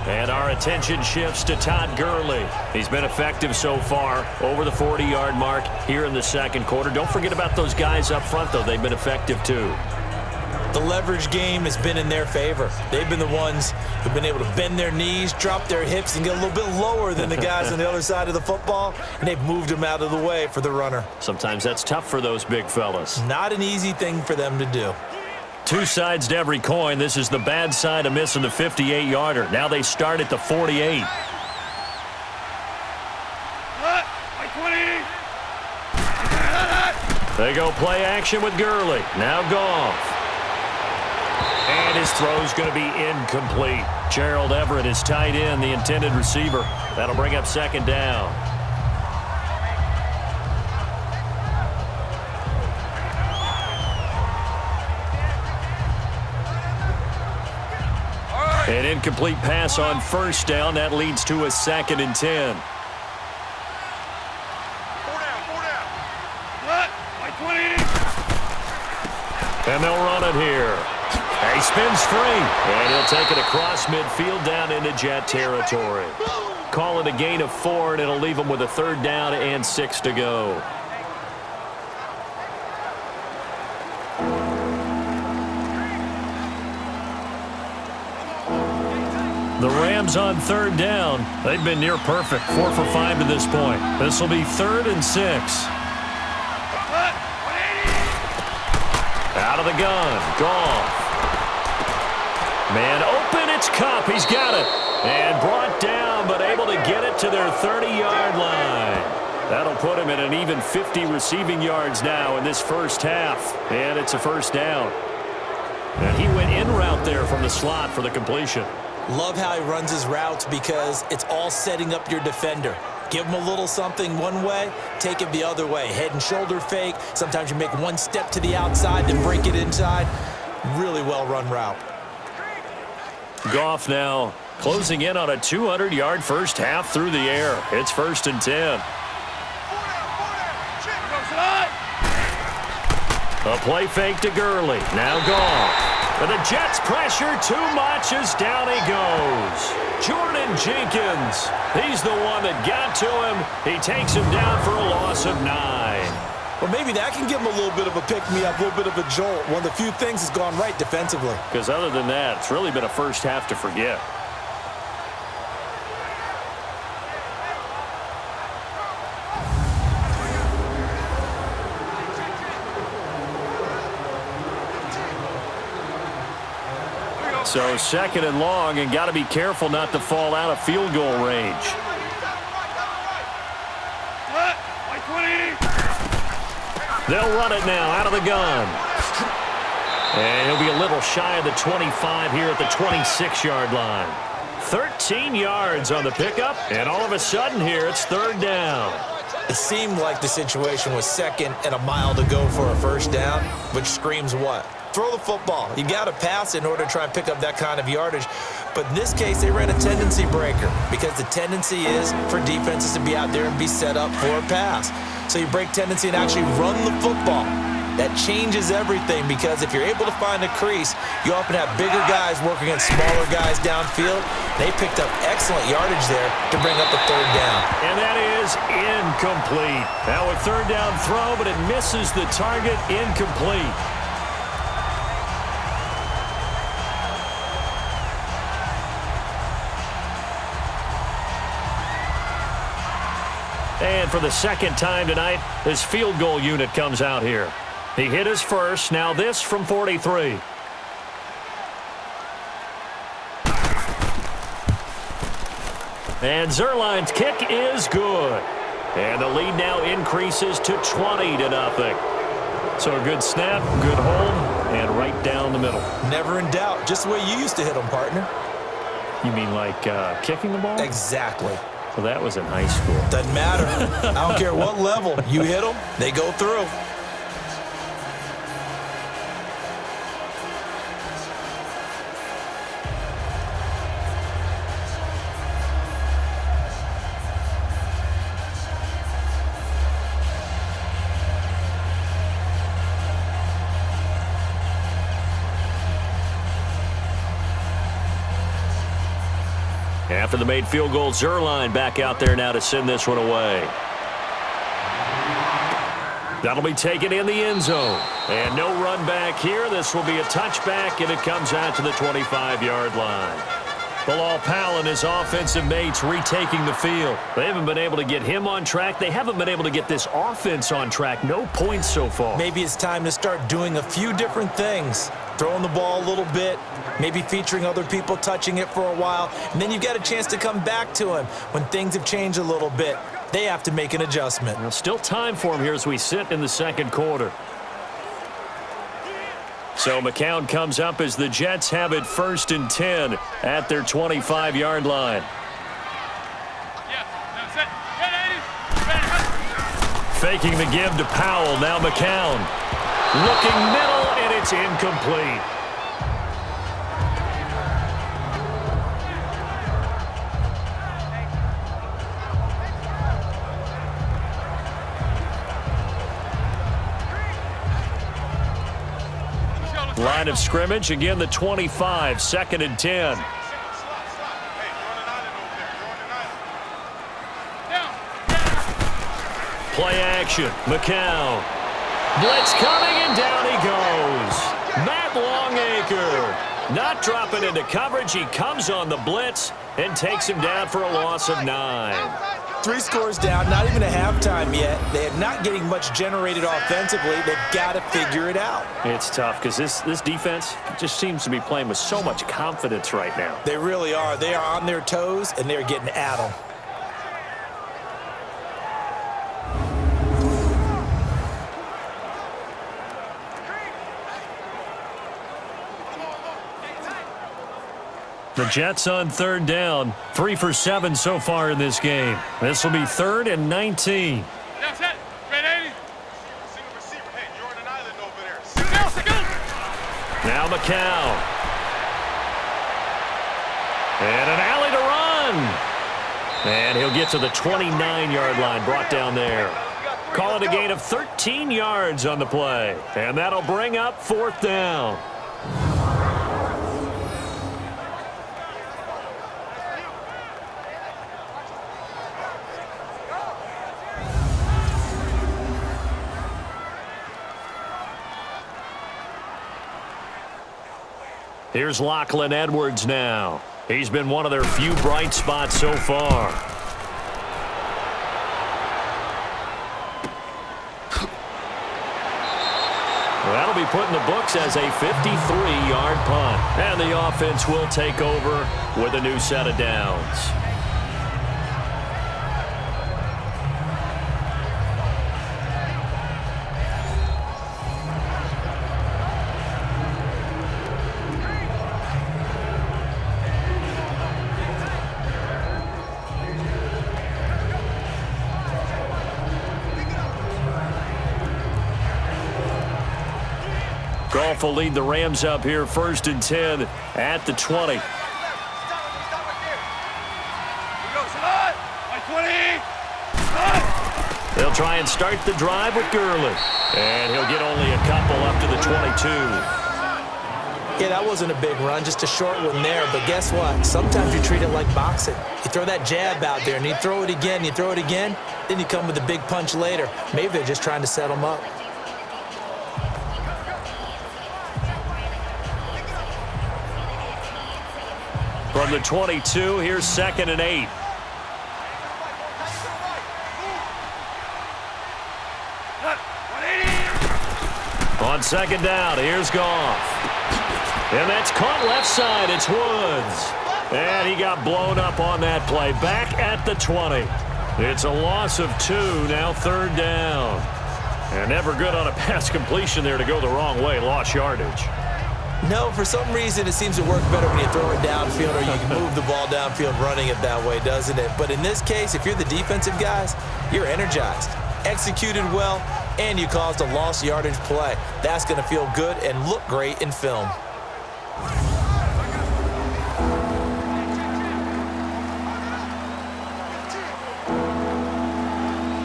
And our attention shifts to Todd Gurley. He's been effective so far, over the 40-yard mark here in the 2nd quarter. Don't forget about those guys up front, though. They've been effective, too. The leverage game has been in their favor. They've been the ones who've been able to bend their knees, drop their hips, and get a little bit lower than the guys on the other side of the football, and they've moved them out of the way for the runner. Sometimes that's tough for those big fellas. Not an easy thing for them to do. 2 sides to every coin. This is the bad side of missing the 58-yarder. Now they start at the 48. They go play action with Gurley. Now Goff. And his throw's going to be incomplete. Gerald Everett is tight end, the intended receiver. That'll bring up 2nd down. An incomplete pass on 1st down. That leads to a 2nd and 10. 4 down. Like 20. And they'll run it here. He spins free. And he'll take it across midfield down into Jet territory. Call it a gain of 4, and it'll leave them with a 3rd down and 6 to go. The Rams on 3rd down. They've been near perfect. 4 for 5 to this point. This will be 3rd and 6. Out of the gun. Goff. Man open. It's Cup. He's got it. And brought down, but able to get it to their 30-yard line. That'll put him at an even 50 receiving yards now in this first half. And it's a 1st down. And he went in route there from the slot for the completion. Love how he runs his routes because it's all setting up your defender. Give him a little something one way, take it the other way. Head and shoulder fake. Sometimes you make one step to the outside, then break it inside. Really well-run route. Goff now closing in on a 200-yard first half through the air. It's 1st and 10. A play fake to Gurley. Now Goff. And the Jets pressure too much as down he goes. Jordan Jenkins. He's the one that got to him. He takes him down for a loss of 9. Well, maybe that can give him a little bit of a pick-me-up, a little bit of a jolt. One of the few things that's gone right defensively. Because other than that, it's really been a first half to forget. So second and long, and got to be careful not to fall out of field goal range. They'll run it now out of the gun. And he'll be a little shy of the 25 here at the 26-yard line. 13 yards on the pickup, and all of a sudden here it's third down. It seemed like the situation was second and a mile to go for a first down, which screams what? Throw the football. You got to pass in order to try and pick up that kind of yardage. But in this case, they ran a tendency breaker because the tendency is for defenses to be out there and be set up for a pass. So you break tendency and actually run the football. That changes everything because if you're able to find a crease, you often have bigger guys working against smaller guys downfield. They picked up excellent yardage there to bring up a third down. And that is incomplete. Now a third down throw, but it misses the target. Incomplete. And for the second time tonight, his field goal unit comes out here. He hit his first. Now this from 43. And Zerline's kick is good. And the lead now increases to 20-0. So a good snap, good hold, and right down the middle. Never in doubt. Just the way you used to hit them, partner. You mean like kicking the ball? Exactly. Well, that was in high school. Doesn't matter. I don't care what level. You hit them, they go through. After the made field goal, Zerline back out there now to send this one away. That'll be taken in the end zone. And no run back here. This will be a touchback, and it comes out to the 25-yard line. Bilal Powell and his offensive mates retaking the field. They haven't been able to get him on track. They haven't been able to get this offense on track. No points so far. Maybe it's time to start doing a few different things. Throwing the ball a little bit, maybe featuring other people touching it for a while, and then you've got a chance to come back to him when things have changed a little bit. They have to make an adjustment. Well, still time for him here as we sit in the second quarter. So McCown comes up as the Jets have it 1st and 10 at their 25-yard line. Faking the give to Powell. Now McCown. Looking middle, and it's incomplete. Line of scrimmage, again the 25, 2nd and 10. Play action, McCown. Blitz coming, and down he goes. Matt Longacre not dropping into coverage. He comes on the blitz and takes him down for a loss of 9. 3 scores down, not even a halftime yet. They are not getting much generated offensively. They've got to figure it out. It's tough because this defense just seems to be playing with so much confidence right now. They really are. They are on their toes, and they're getting at them. The Jets on 3rd down, 3 for 7 so far in this game. This will be 3rd and 19. That's it. Red 80. Single receiver. Hey, Jordan Island over there. Now McCown. And an alley to run. And he'll get to the 29-yard line, brought down there. Call it a gain of 13 yards on the play. And that'll bring up 4th down. Here's Lachlan Edwards now. He's been one of their few bright spots so far. Well, that'll be put in the books as a 53-yard punt. And the offense will take over with a new set of downs. Goff will lead the Rams up here 1st and 10 at the 20. They'll try and start the drive with Gurley. And he'll get only a couple up to the 22. Yeah, that wasn't a big run, just a short one there. But guess what? Sometimes you treat it like boxing. You throw that jab out there, and you throw it again, then you come with a big punch later. Maybe they're just trying to set them up. From the 22, here's 2nd and 8. On 2nd down, here's Goff. And that's caught left side. It's Woods. And he got blown up on that play. Back at the 20. It's a loss of 2, now 3rd down. And never good on a pass completion there to go the wrong way. Lost yardage. No, for some reason it seems to work better when you throw it downfield or you can move the ball downfield running it that way, doesn't it? But in this case, if you're the defensive guys, you're energized, executed well, and you caused a lost yardage play. That's going to feel good and look great in film.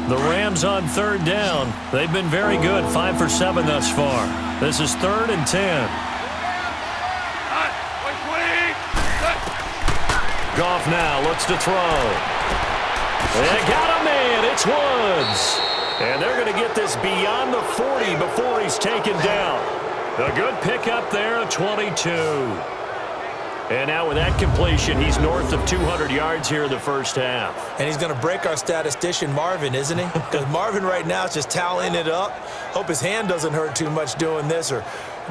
The Rams on 3rd down. They've been very good, 5 for 7 thus far. This is 3rd and 10. Goff now looks to throw. They got a man. It's Woods. And they're going to get this beyond the 40 before he's taken down. A good pickup there, a 22. And now with that completion, he's north of 200 yards here in the first half. And he's going to break our statistician Marvin, isn't he? Because Marvin right now is just tallying it up. Hope his hand doesn't hurt too much doing this or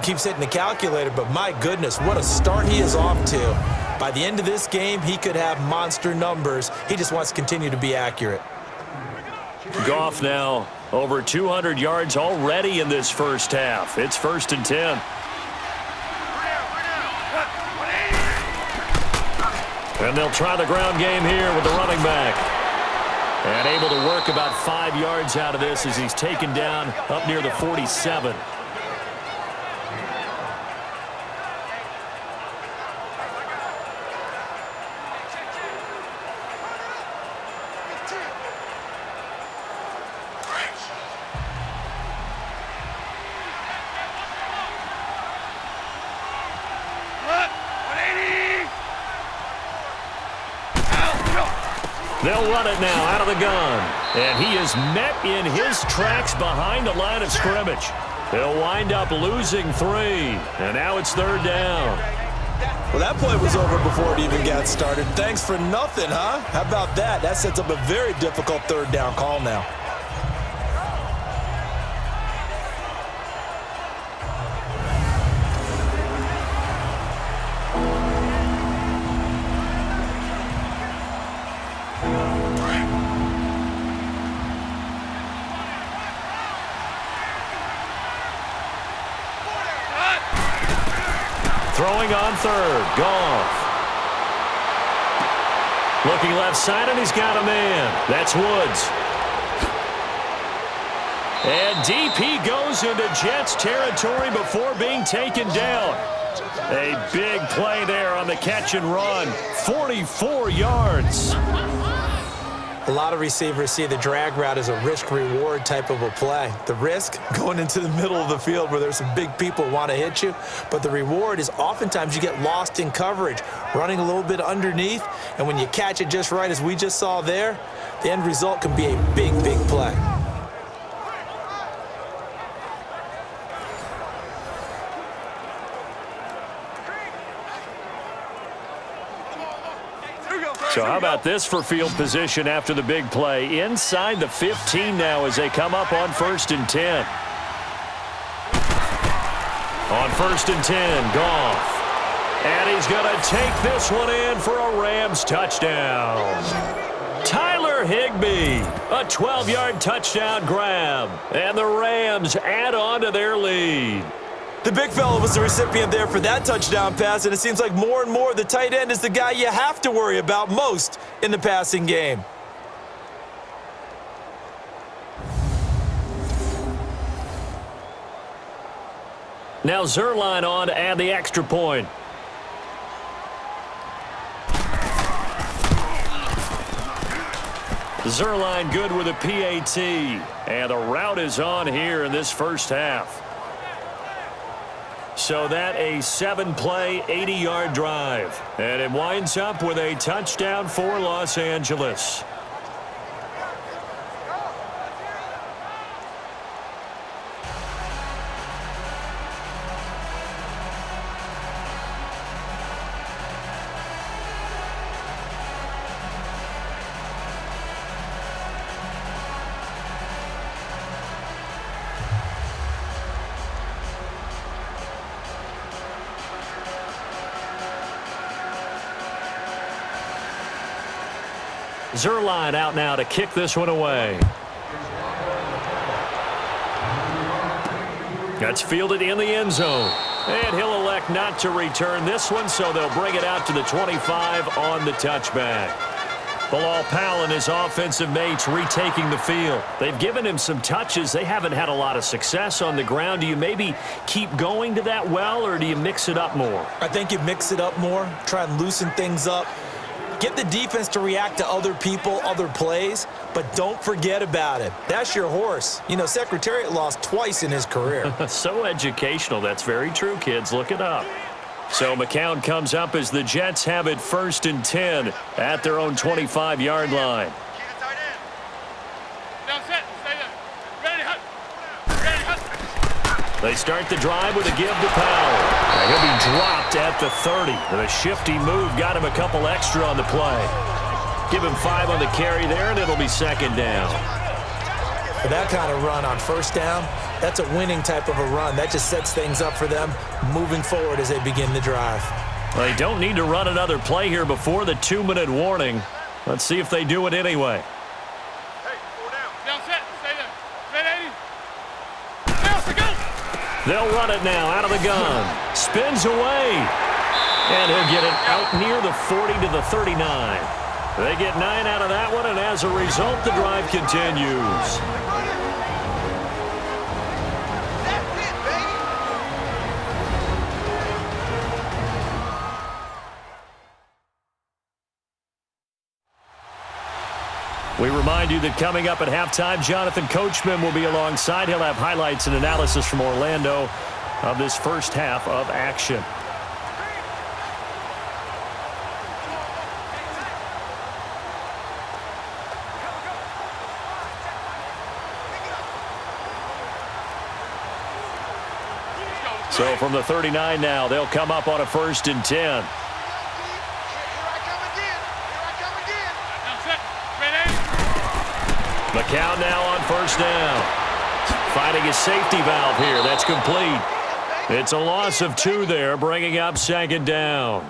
keeps hitting the calculator. But my goodness, what a start he is off to. By the end of this game, he could have monster numbers. He just wants to continue to be accurate. Goff now over 200 yards already in this first half. It's 1st and 10. And they'll try the ground game here with the running back. And able to work about 5 yards out of this as he's taken down up near the 47. They'll run it now out of the gun. And he is met in his tracks behind the line of scrimmage. He'll wind up losing 3. And now it's 3rd down. Well, that play was over before it even got started. Thanks for nothing, huh? How about that? That sets up a very difficult 3rd down call now. Throwing on 3rd, Goff. Looking left side, and he's got a man. That's Woods. And DP goes into Jets territory before being taken down. A big play there on the catch and run. 44 yards. A lot of receivers see the drag route as a risk-reward type of a play. The risk, going into the middle of the field where there's some big people who want to hit you, but the reward is oftentimes you get lost in coverage, running a little bit underneath, and when you catch it just right, as we just saw there, the end result can be a big, big play. So how about this for field position after the big play? Inside the 15 now as they come up on 1st and 10. On 1st and 10, Goff. And he's going to take this one in for a Rams touchdown. Tyler Higbee, a 12-yard touchdown grab. And the Rams add on to their lead. The big fella was the recipient there for that touchdown pass, and it seems like more and more the tight end is the guy you have to worry about most in the passing game. Now Zerline on to add the extra point. Zerline good with a PAT, and the route is on here in this first half. So that a 7-play, 80-yard drive. And it winds up with a touchdown for Los Angeles. Zerline out now to kick this one away. That's fielded in the end zone. And he'll elect not to return this one, so they'll bring it out to the 25 on the touchback. Bilal Powell and his offensive mates retaking the field. They've given him some touches. They haven't had a lot of success on the ground. Do you maybe keep going to that well, or do you mix it up more? I think you mix it up more, try and loosen things up. Get the defense to react to other people, other plays, but don't forget about it. That's your horse. You know, Secretariat lost twice in his career. So educational. That's very true, kids. Look it up. So McCown comes up as the Jets have it 1st and 10 at their own 25-yard line. Keep the tight end. Now set. Stay there. Ready, hut. Ready, hut. They start the drive with a give to Powell. And he'll be dropped at the 30. And a shifty move got him a couple extra on the play. Give him 5 on the carry there, and it'll be 2nd down. For that kind of run on 1st down, that's a winning type of a run. That just sets things up for them moving forward as they begin the drive. Well, they don't need to run another play here before the 2-minute warning. Let's see if they do it anyway. Hey, 4 down. Down set. Stay there. Ready, 80. Now, to go. They'll run it now out of the gun. Spins away. And he'll get it out near the 40 to the 39. They get 9 out of that one, and as a result, the drive continues. We remind you that coming up at halftime, Jonathan Coachman will be alongside. He'll have highlights and analysis from Orlando of this first half of action. So from the 39 now, they'll come up on a 1st and 10. McCown now on 1st down. Finding a safety valve here. That's complete. It's a loss of 2 there, bringing up 2nd down.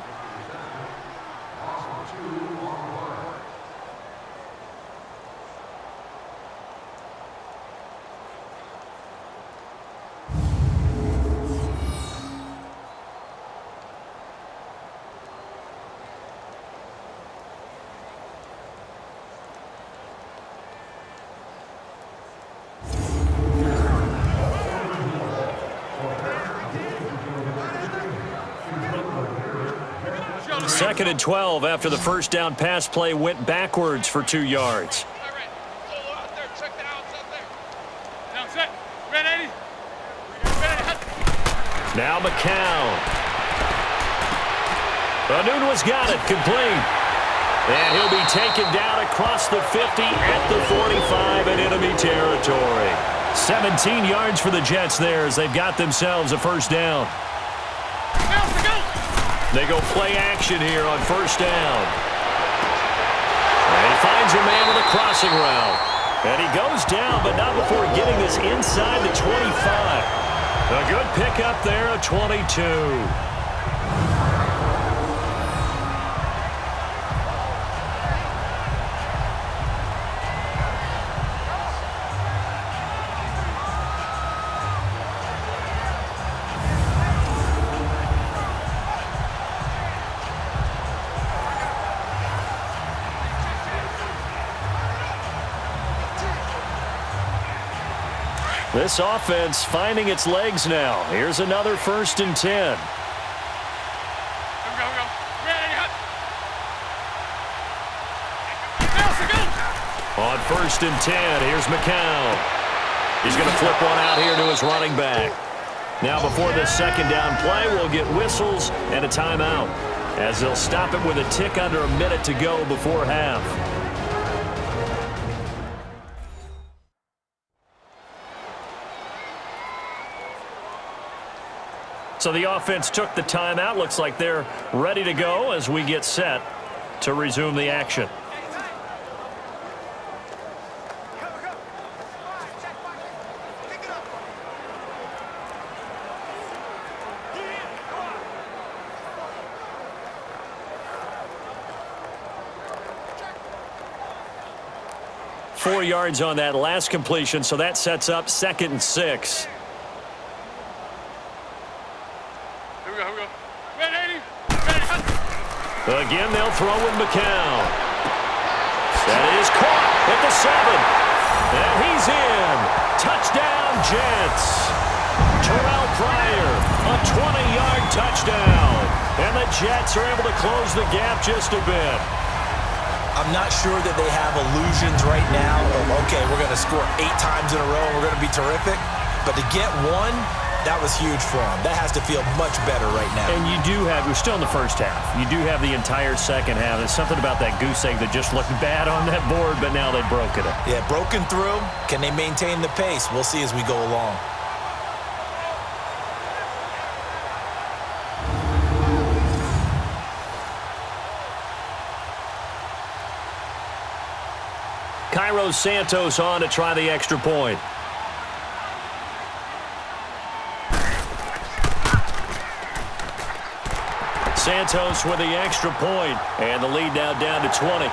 2nd and 12 after the first down pass play went backwards for 2 yards. Now McCown. Anunua's got it, complete. And he'll be taken down across the 50 at the 45 in enemy territory. 17 yards for the Jets there as they've got themselves a first down. They go play action here on first down. And he finds a man with a crossing route. And he goes down, but not before getting this inside the 25. A good pickup there, a 22. This offense finding its legs now. Here's another 1st and 10. On 1st and 10, here's McCown. He's going to flip one out here to his running back. Now before this second down play, we'll get whistles and a timeout as they'll stop it with a tick under a minute to go before half. So the offense took the timeout. Looks like they're ready to go as we get set to resume the action. Four yards on that last completion, so that sets up 2nd and 6. Again, they'll throw with McCown. That is caught at the 7. And he's in. Touchdown, Jets. Terrell Pryor, a 20-yard touchdown. And the Jets are able to close the gap just a bit. I'm not sure that they have illusions right now of, okay, we're going to score 8 times in a row and we're going to be terrific. But to get one, that was huge for them. That has to feel much better right now. And you do have, we're still in the first half. You do have the entire second half. There's something about that goose egg that just looked bad on that board, but now they've broken it. Yeah, broken through. Can they maintain the pace? We'll see as we go along. Cairo Santos on to try the extra point. Santos with the extra point, and the lead now down to 20.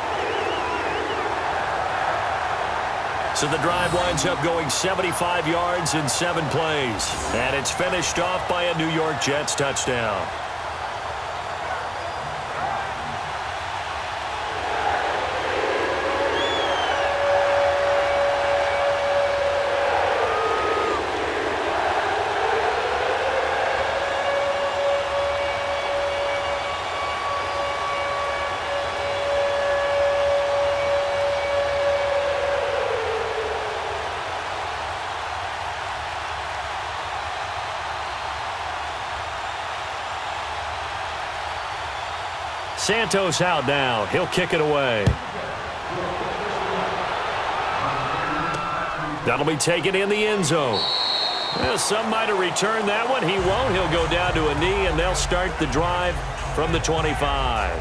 So the drive winds up going 75 yards in 7 plays, and it's finished off by a New York Jets touchdown. Santos out now. He'll kick it away. That'll be taken in the end zone. Well, some might have returned that one. He won't. He'll go down to a knee, and they'll start the drive from the 25.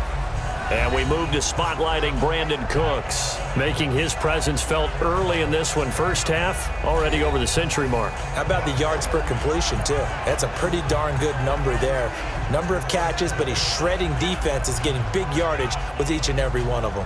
And we move to spotlighting Brandon Cooks, making his presence felt early in this one. First half, already over the century mark. How about the yards per completion, too? That's a pretty darn good number there. Number of catches, but he's shredding defenses, getting big yardage with each and every one of them.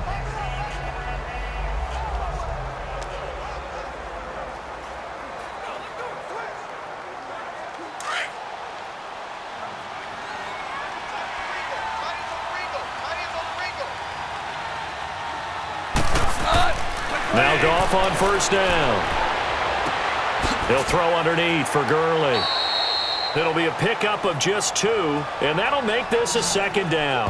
Now Goff on first down. He'll throw underneath for Gurley. It'll be a pickup of just 2, and that'll make this a second down.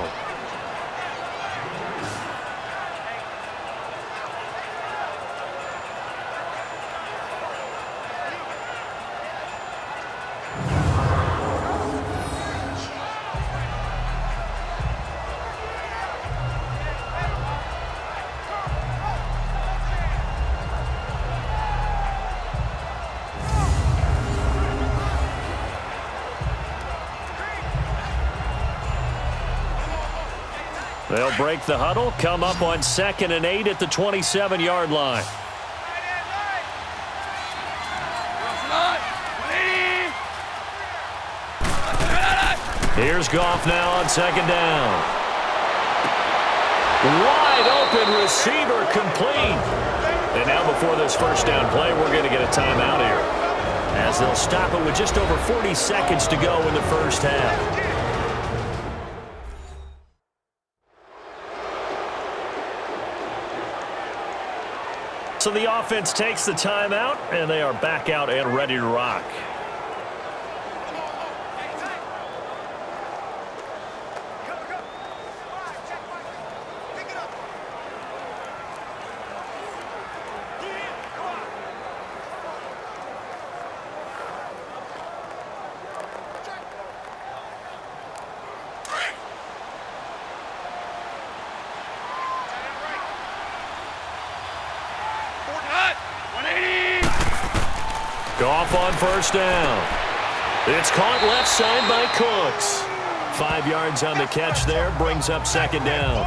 They'll break the huddle, come up on 2nd and 8 at the 27-yard line. Here's Goff now on 2nd down. Wide open receiver complete. And now before this first down play, we're going to get a timeout here, as they'll stop it with just over 40 seconds to go in the first half. So the offense takes the timeout, and they are back out and ready to rock. Goff on first down. It's caught left side by Cooks. 5 yards on the catch there, brings up 2nd down.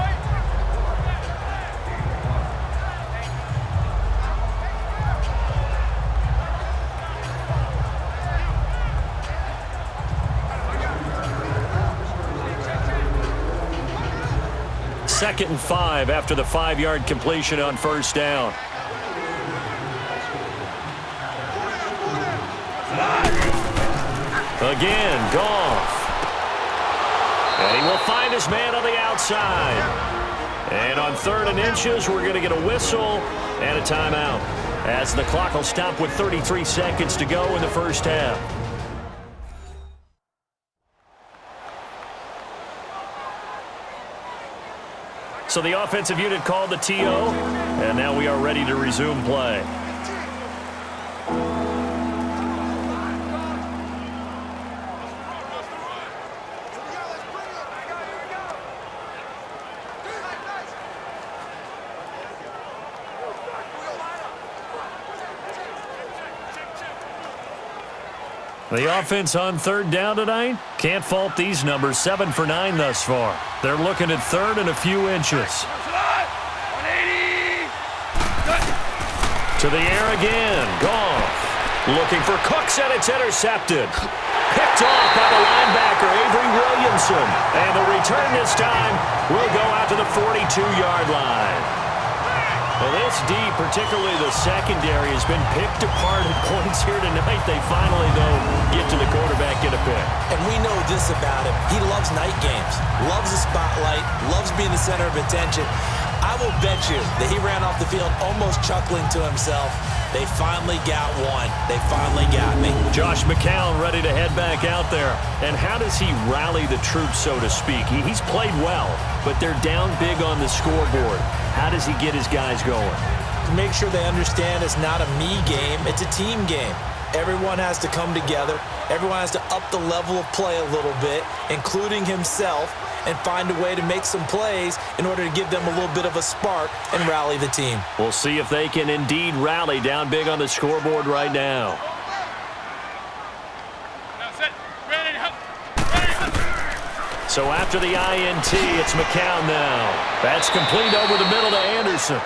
Second and 5 after the 5-yard completion on first down. Again, Goff. And he will find his man on the outside. And on 3rd and inches, we're going to get a whistle and a timeout, as the clock will stop with 33 seconds to go in the first half. So the offensive unit called the TO, and now we are ready to resume play. The offense on 3rd down tonight. Can't fault these numbers. 7 for 9 thus far. They're looking at 3rd and a few inches. To the air again. Goff. Looking for Cooks, and it's intercepted. Picked off by the linebacker, Avery Williamson. And the return this time will go out to the 42-yard line. Well, this D, particularly the secondary, has been picked apart at points here tonight. They finally, though, get to the quarterback, get a pick. And we know this about him. He loves night games, loves the spotlight, loves being the center of attention. I will bet you that he ran off the field almost chuckling to himself. They finally got one. They finally got me. Josh McCown ready to head back out there. And how does he rally the troops, so to speak? He's played well, but they're down big on the scoreboard. How does he get his guys going? Make sure they understand it's not a me game, it's a team game. Everyone has to come together. Everyone has to up the level of play a little bit, including himself, and find a way to make some plays in order to give them a little bit of a spark and rally the team. We'll see if they can indeed rally down big on the scoreboard right now. So after the INT, it's McCown now. That's complete over the middle to Anderson.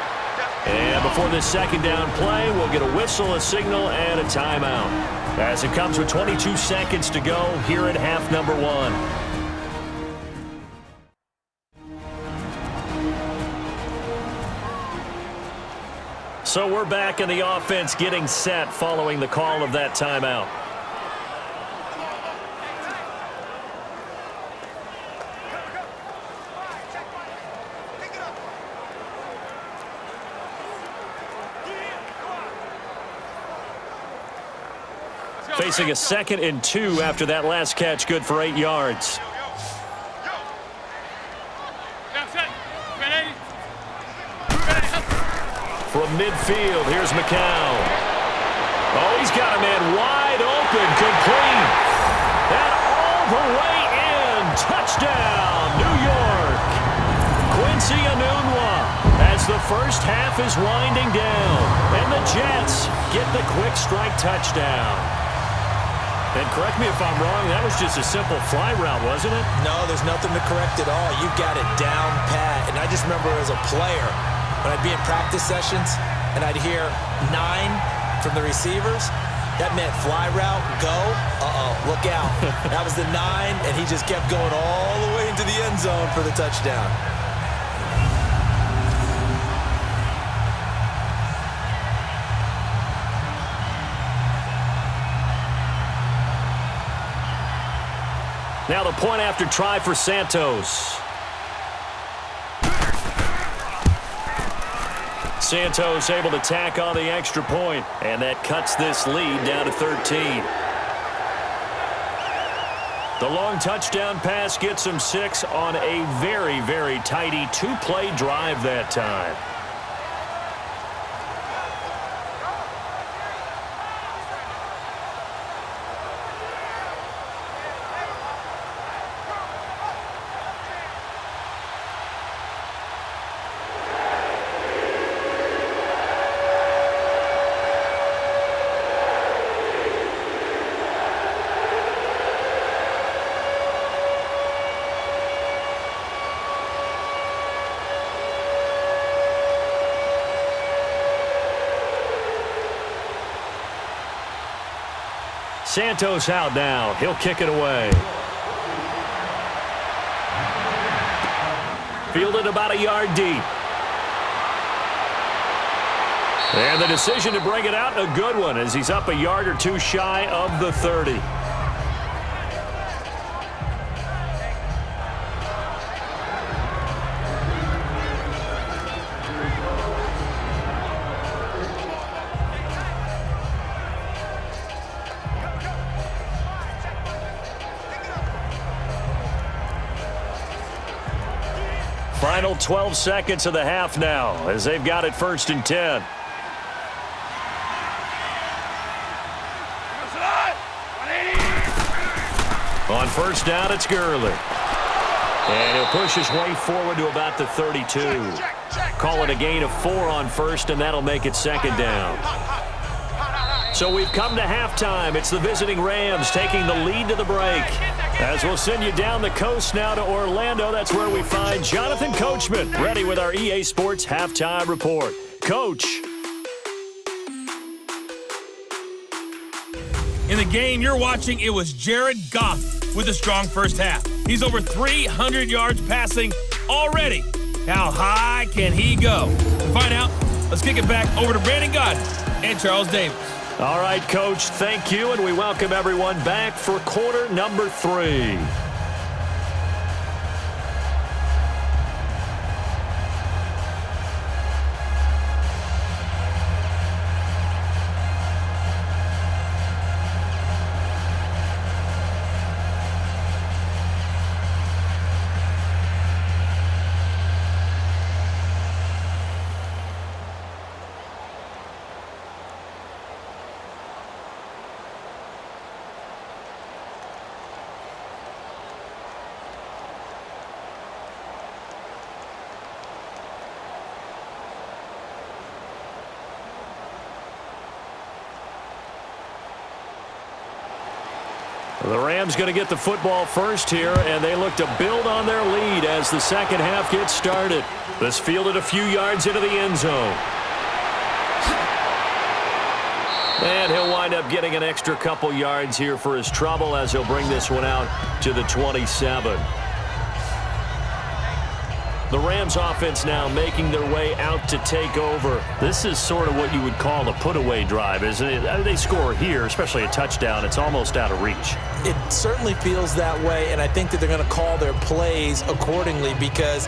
And before this 2nd down play, we'll get a whistle, a signal, and a timeout, as it comes with 22 seconds to go here at half number 1. So we're back in the offense getting set following the call of that timeout. Facing a 2nd and 2 after that last catch, good for 8 yards. From midfield, here's McCown. Oh, he's got a man wide open, complete. And all the way in. Touchdown, New York. Quincy Enunwa, as the first half is winding down. And the Jets get the quick strike touchdown. And correct me if I'm wrong, that was just a simple fly route, wasn't it? No, there's nothing to correct at all. You've got it down pat. And I just remember as a player, when I'd be in practice sessions and I'd hear 9 from the receivers, that meant fly route, go, look out. That was the 9, and he just kept going all the way into the end zone for the touchdown. Now the point after try for Santos. Santos able to tack on the extra point, and that cuts this lead down to 13. The long touchdown pass gets him 6 on a very, very tidy 2-play drive that time. Santos out now. He'll kick it away. Fielded about a yard deep. And the decision to bring it out, a good one, as he's up a yard or 2 shy of the 30. Final 12 seconds of the half now as they've got it 1st and 10. On 1st down, it's Gurley. And he'll push his way forward to about the 32. Call it a gain of 4 on 1st, and that'll make it 2nd down. So we've come to halftime. It's the visiting Rams taking the lead to the break. As we'll send you down the coast now to Orlando, that's where we find Jonathan Coachman, ready with our EA Sports Halftime Report. Coach. In the game you're watching, it was Jared Goff with a strong first half. He's over 300 yards passing already. How high can he go? To find out, let's kick it back over to Brandon Godden and Charles Davis. All right, Coach, thank you, and we welcome everyone back for quarter number 3. The Rams going to get the football first here, and they look to build on their lead as the second half gets started. This fielded a few yards into the end zone. And he'll wind up getting an extra couple yards here for his trouble as he'll bring this one out to the 27. The Rams offense now making their way out to take over. This is sort of what you would call a put-away drive, isn't it? They score here, especially a touchdown. It's almost out of reach. It certainly feels that way, and I think that they're going to call their plays accordingly because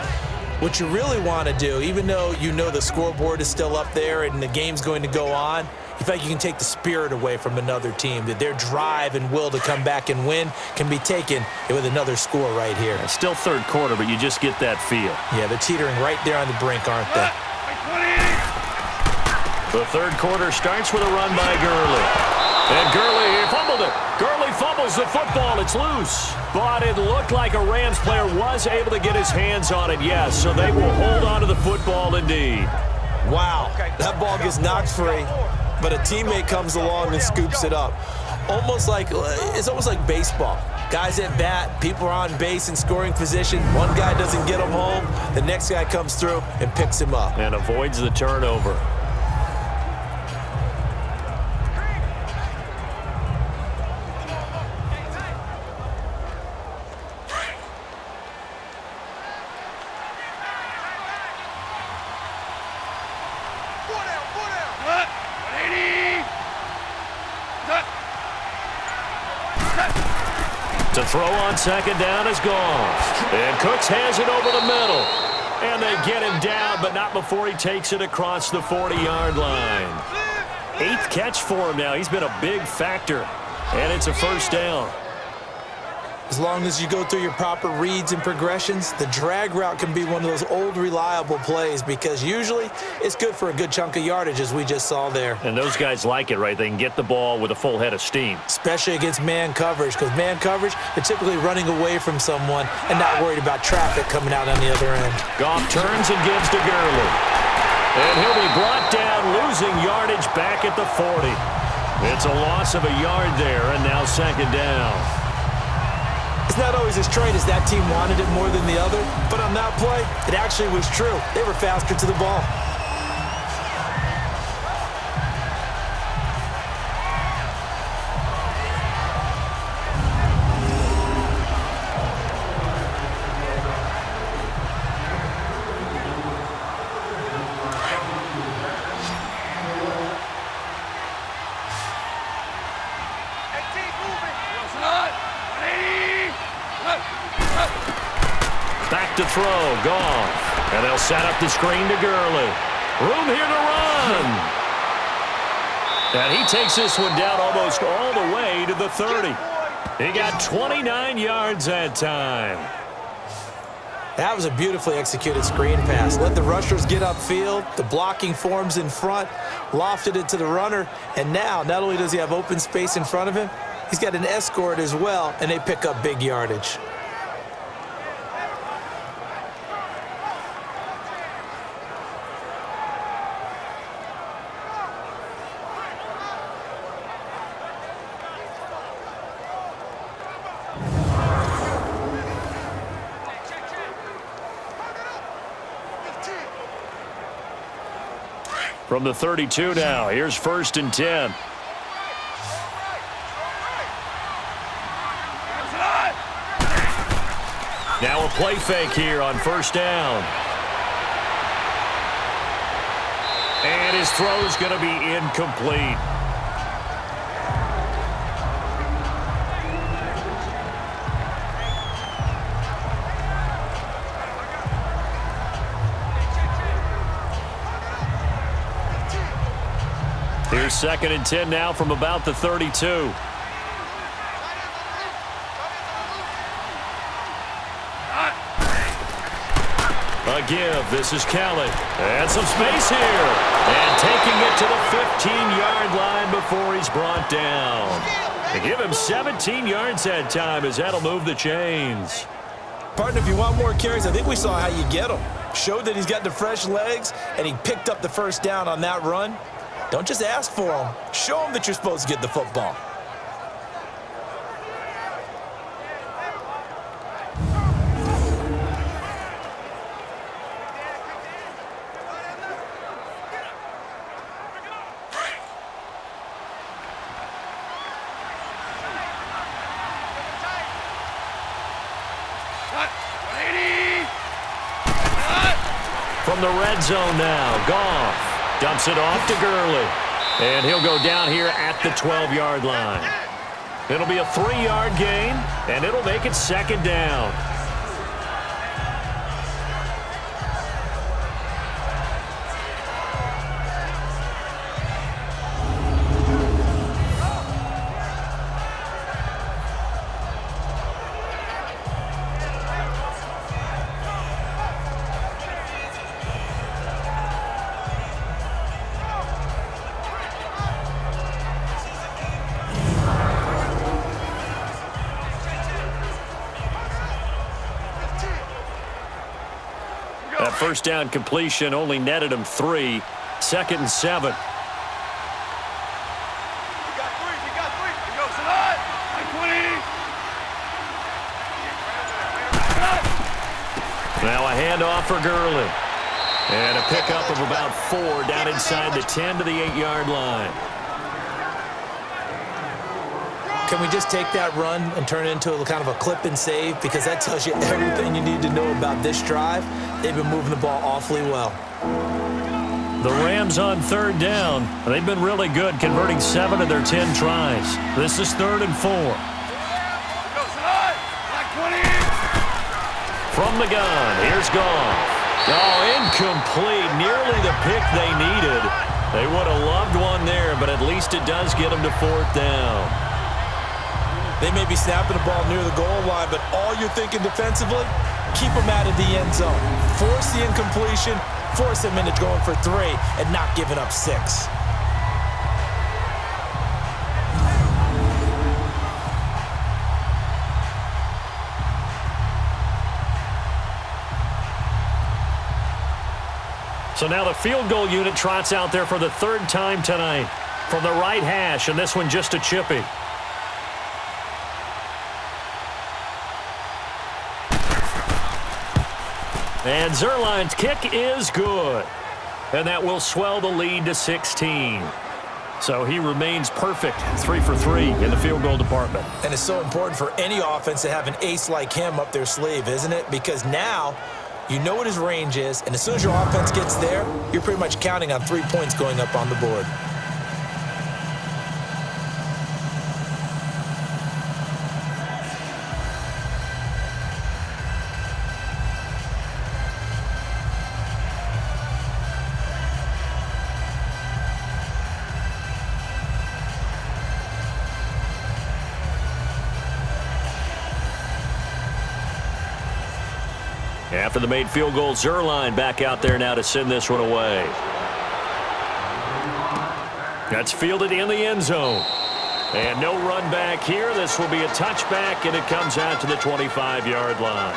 what you really want to do, even though you know the scoreboard is still up there and the game's going to go on, you feel like you can take the spirit away from another team, that their drive and will to come back and win can be taken with another score right here. It's still third quarter, but you just get that feel. Yeah, they're teetering right there on the brink, aren't they? The third quarter starts with a run by Gurley. And Gurley fumbled it. Gurley fumbles the football. It's loose. But it looked like a Rams player was able to get his hands on it, yes. So they will hold on to the football indeed. Wow, that ball gets knocked free, but a teammate comes along and scoops it up. It's almost like baseball. Guys at bat, people are on base in scoring position. One guy doesn't get him home. The next guy comes through and picks him up. And avoids the turnover. To throw on second down is Goff. And Cooks has it over the middle. And they get him down, but not before he takes it across the 40-yard line. 8th catch for him now. He's been a big factor. And it's a first down. As long as you go through your proper reads and progressions, the drag route can be one of those old reliable plays because usually it's good for a good chunk of yardage, as we just saw there. And those guys like it, right? They can get the ball with a full head of steam. Especially against man coverage, because man coverage, they're typically running away from someone and not worried about traffic coming out on the other end. Goff turns and gives to Gurley. And he'll be brought down, losing yardage back at the 40. It's a loss of a yard there, and now second down. It's not always as straight as that team wanted it more than the other, but on that play, it actually was true. They were faster to the ball. Back to throw, Goff. And they'll set up the screen to Gurley. Room here to run. And he takes this one down almost all the way to the 30. He got 29 yards that time. That was a beautifully executed screen pass. Let the rushers get upfield. The blocking forms in front. Lofted it to the runner. And now, not only does he have open space in front of him, he's got an escort as well, and they pick up big yardage. From the 32 now, here's 1st and 10. Now a play fake here on 1st down. And his throw's going to be incomplete. Here's 2nd and 10 now from about the 32. A give. This is Kelly. And some space here. And taking it to the 15-yard line before he's brought down. They give him 17 yards that time as that'll move the chains. Partner, if you want more carries, I think we saw how you get them. Showed that he's got the fresh legs, and he picked up the first down on that run. Don't just ask for them. Show them that you're supposed to get the football. From the red zone now, Goff. Dumps it off to Gurley. And he'll go down here at the 12-yard line. It'll be a 3-yard gain, and it'll make it second down. That first down completion only netted him 3. 2nd and 7. You got 3. You got 3. Now a handoff for Gurley. And a pickup of about 4 down inside the 10 to the 8-yard line. Can we just take that run and turn it into a kind of a clip and save? Because that tells you everything you need to know about this drive. They've been moving the ball awfully well. The Rams on 3rd down. They've been really good, converting 7 of their 10 tries. This is 3rd and 4. From the gun, here's Goff. Oh, incomplete. Nearly the pick they needed. They would have loved one there, but at least it does get them to 4th down. They may be snapping the ball near the goal line, but all you're thinking defensively, keep them out of the end zone. Force the incompletion, force them into going for 3, and not giving up 6. So now the field goal unit trots out there for the 3rd time tonight from the right hash, and this one just a chippy. And Zuerlein's kick is good. And that will swell the lead to 16. So he remains perfect, 3 for 3 in the field goal department. And it's so important for any offense to have an ace like him up their sleeve, isn't it? Because now you know what his range is, and as soon as your offense gets there, you're pretty much counting on 3 points going up on the board. After the made field goal, Zuerlein back out there now to send this one away. That's fielded in the end zone. And no run back here. This will be a touchback, and it comes out to the 25-yard line.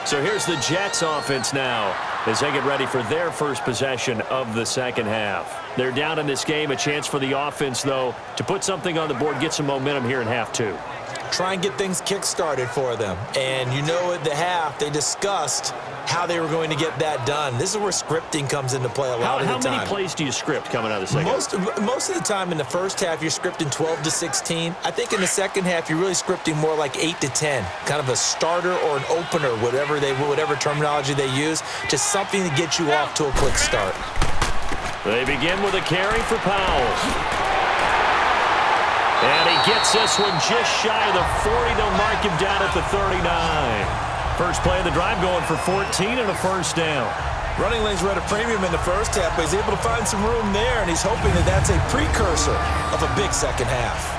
So here's the Jets offense now as they get ready for their first possession of the second half. They're down in this game. A chance for the offense, though, to put something on the board, get some momentum here in half 2. Try and get things kick-started for them. And you know at the half, they discussed how they were going to get that done. This is where scripting comes into play a lot of the time. How many plays do you script coming out of the second half? Most of the time in the first half, you're scripting 12 to 16. I think in the second half, you're really scripting more like 8 to 10. Kind of a starter or an opener, whatever terminology they use, just something to get you off to a quick start. They begin with a carry for Powell. And he gets this one just shy of the 40. They'll mark him down at the 39. First play of the drive going for 14 and a first down. Running lanes were at a premium in the first half, but he's able to find some room there, and he's hoping that that's a precursor of a big second half.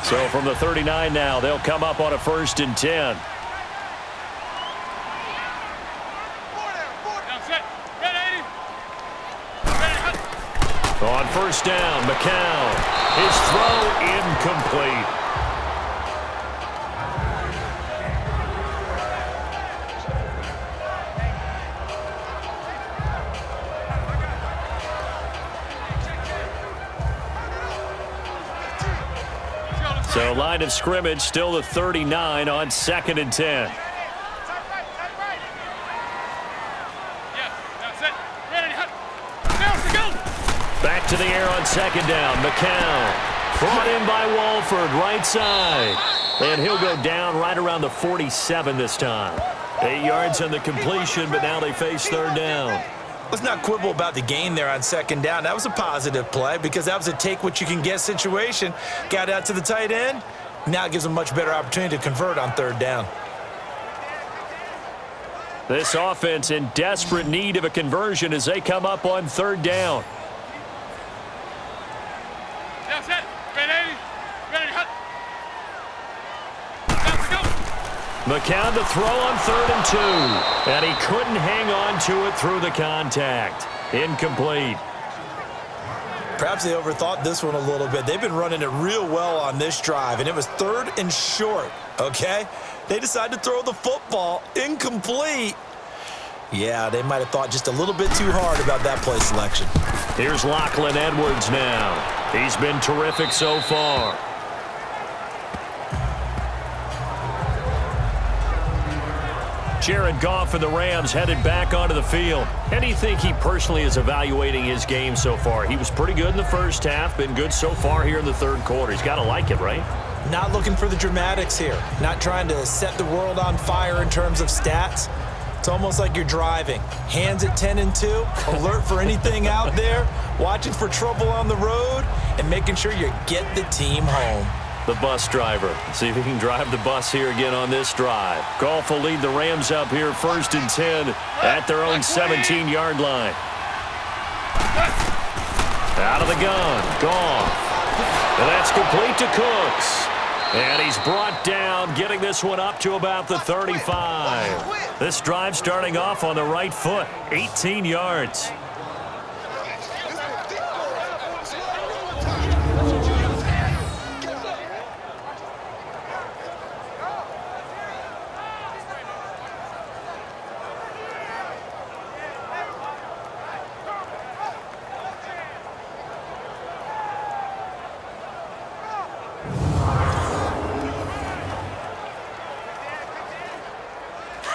So from the 39 now, they'll come up on a 1st and 10. On first down, McCown. His throw incomplete. So line of scrimmage still the 39 on 2nd and 10. Back to the air on 2nd down. McCown brought in by Walford, right side. And he'll go down right around the 47 this time. 8 yards on the completion, but now they face 3rd down. Let's not quibble about the gain there on 2nd down. That was a positive play because that was a take-what-you-can-get situation. Got out to the tight end. Now it gives them a much better opportunity to convert on 3rd down. This offense in desperate need of a conversion as they come up on 3rd down. McCown to throw on 3rd and 2. And he couldn't hang on to it through the contact. Incomplete. Perhaps they overthought this one a little bit. They've been running it real well on this drive, and it was 3rd and short, okay? They decided to throw the football incomplete. Yeah, they might have thought just a little bit too hard about that play selection. Here's Lachlan Edwards now. He's been terrific so far. Jared Goff and the Rams headed back onto the field. How do you think he personally is evaluating his game so far? He was pretty good in the first half, been good so far here in the third quarter. He's got to like it, right? Not looking for the dramatics here. Not trying to set the world on fire in terms of stats. It's almost like you're driving. Hands at 10 and 2, alert for anything out there, watching for trouble on the road, and making sure you get the team home. The bus driver. See if he can drive the bus here again on this drive. Goff will lead the Rams up here 1st and 10 at their own 17-yard line. Out of the gun. Goff. And that's complete to Cooks. And he's brought down, getting this one up to about the 35. This drive starting off on the right foot. 18 yards.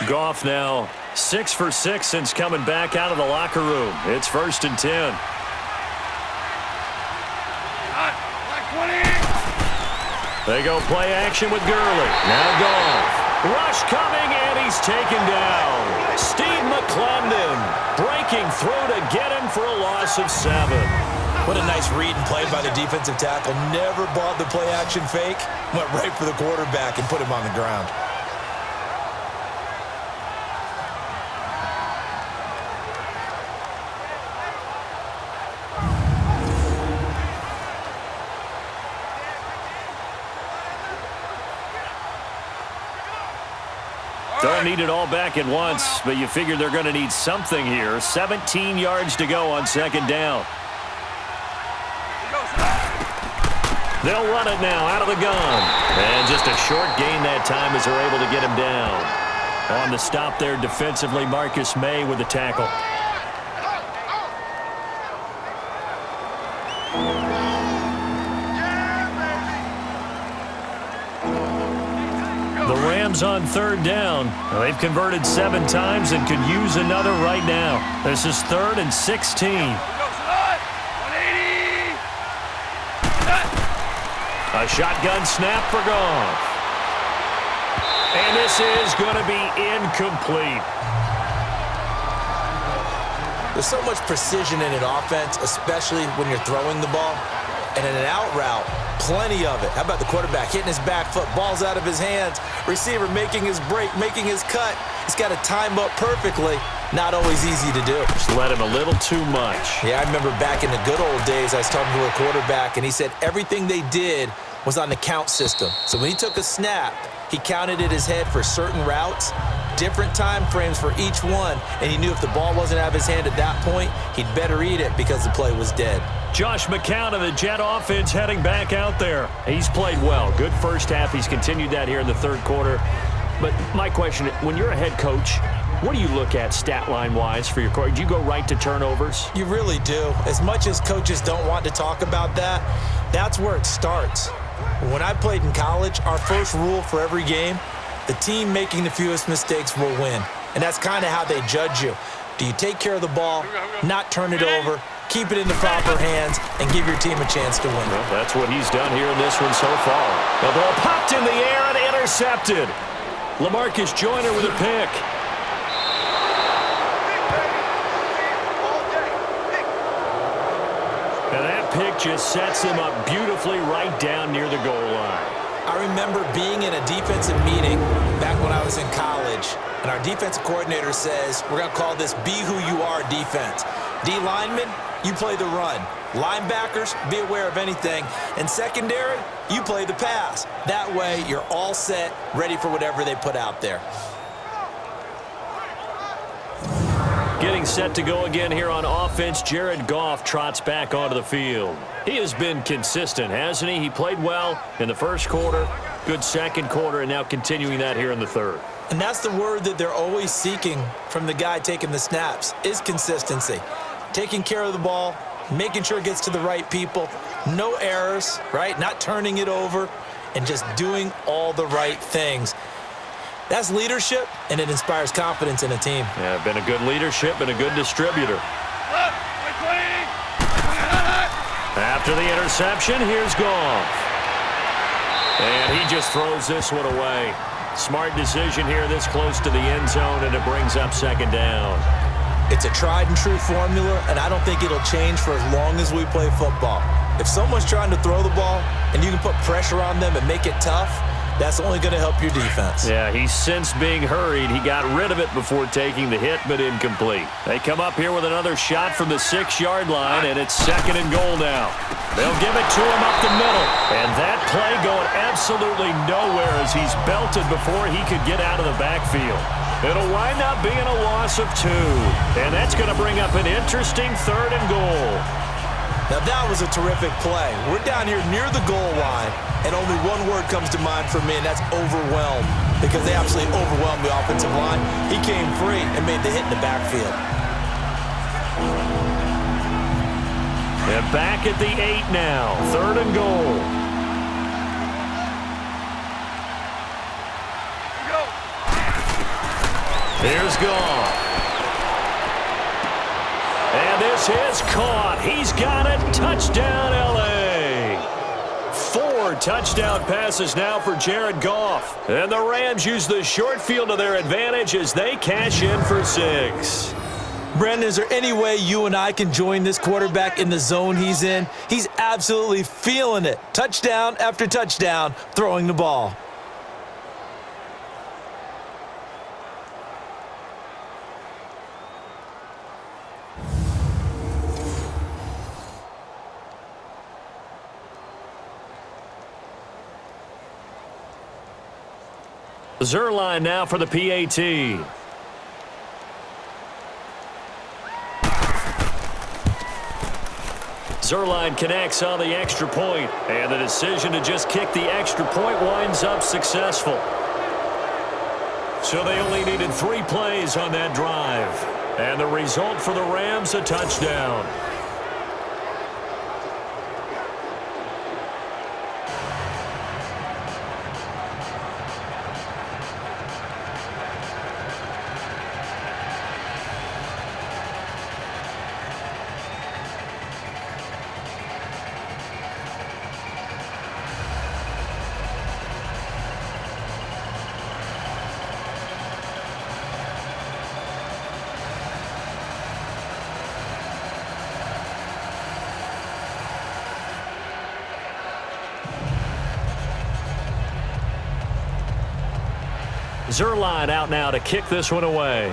Goff now 6 for 6 since coming back out of the locker room. It's 1st and 10. They go play action with Gurley. Now Goff. Rush coming, and he's taken down. Steve McClendon breaking through to get him for a loss of 7. What a nice read and play by the defensive tackle. Never bought the play action fake. Went right for the quarterback and put him on the ground. Don't need it all back at once, but you figure they're going to need something here. 17 yards to go on 2nd down. They'll run it now out of the gun. And just a short gain that time as they're able to get him down. On the stop there defensively, Marcus May with the tackle. The Rams on 3rd down. They've converted 7 times and could use another right now. This is 3rd and 16. A shotgun snap for Goff. And this is going to be incomplete. There's so much precision in an offense, especially when you're throwing the ball. And in an out route, plenty of it. How about the quarterback hitting his back foot, ball's out of his hands, receiver making his break, making his cut. He's got to time up perfectly. Not always easy to do. Just let him a little too much. Yeah, I remember back in the good old days, I was talking to a quarterback, and he said everything they did was on the count system. So when he took a snap, he counted in his head for certain routes, different time frames for each one, and he knew if the ball wasn't out of his hand at that point, he'd better eat it because the play was dead. Josh McCown of the Jet offense heading back out there. He's played well. Good first half. He's continued that here in the 3rd quarter. But my question, when you're a head coach, what do you look at stat line-wise for your coach? Do you go right to turnovers? You really do. As much as coaches don't want to talk about that, that's where it starts. When I played in college, our first rule for every game, the team making the fewest mistakes will win. And that's kind of how they judge you. Do you take care of the ball, not turn it over, keep it in the proper hands, and give your team a chance to win? Well, that's what he's done here in this one so far. The ball popped in the air and intercepted. LaMarcus Joyner with a pick. And that pick just sets him up beautifully right down near the goal line. I remember being in a defensive meeting back when I was in college, and our defensive coordinator says, we're going to call this Be Who You Are defense. D linemen, you play the run. Linebackers, be aware of anything. And secondary, you play the pass. That way, you're all set, ready for whatever they put out there. Getting set to go again here on offense, Jared Goff trots back onto the field. He has been consistent, hasn't he? He played well in the 1st quarter, good 2nd quarter, and now continuing that here in the 3rd. And that's the word that they're always seeking from the guy taking the snaps, is consistency. Taking care of the ball, making sure it gets to the right people, no errors, right? Not turning it over, and just doing all the right things. That's leadership, and it inspires confidence in a team. Yeah, been a good leadership and a good distributor. After the interception, here's Goff. And he just throws this one away. Smart decision here this close to the end zone, and it brings up second down. It's a tried and true formula, and I don't think it'll change for as long as we play football. If someone's trying to throw the ball and you can put pressure on them and make it tough, that's only going to help your defense. Yeah, he sensed being hurried. He got rid of it before taking the hit, but incomplete. They come up here with another shot from the 6-yard line, and it's second and goal now. They'll give it to him up the middle. And that play going absolutely nowhere as he's belted before he could get out of the backfield. It'll wind up being a loss of 2. And that's going to bring up an interesting third and goal. Now that was a terrific play. We're down here near the goal line, and only one word comes to mind for me, and that's overwhelmed, because they absolutely overwhelmed the offensive line. He came free and made the hit in the backfield. And back at the 8 now, third and goal. Here's Goff. And this is caught. He's got it. Touchdown, L.A. 4 touchdown passes now for Jared Goff. And the Rams use the short field to their advantage as they cash in for 6. Brandon, is there any way you and I can join this quarterback in the zone he's in? He's absolutely feeling it. Touchdown after touchdown, throwing the ball. Zerline now for the PAT. Zerline connects on the extra point, and the decision to just kick the extra point winds up successful. So they only needed 3 plays on that drive, and the result for the Rams, a touchdown. Zerline out now to kick this one away.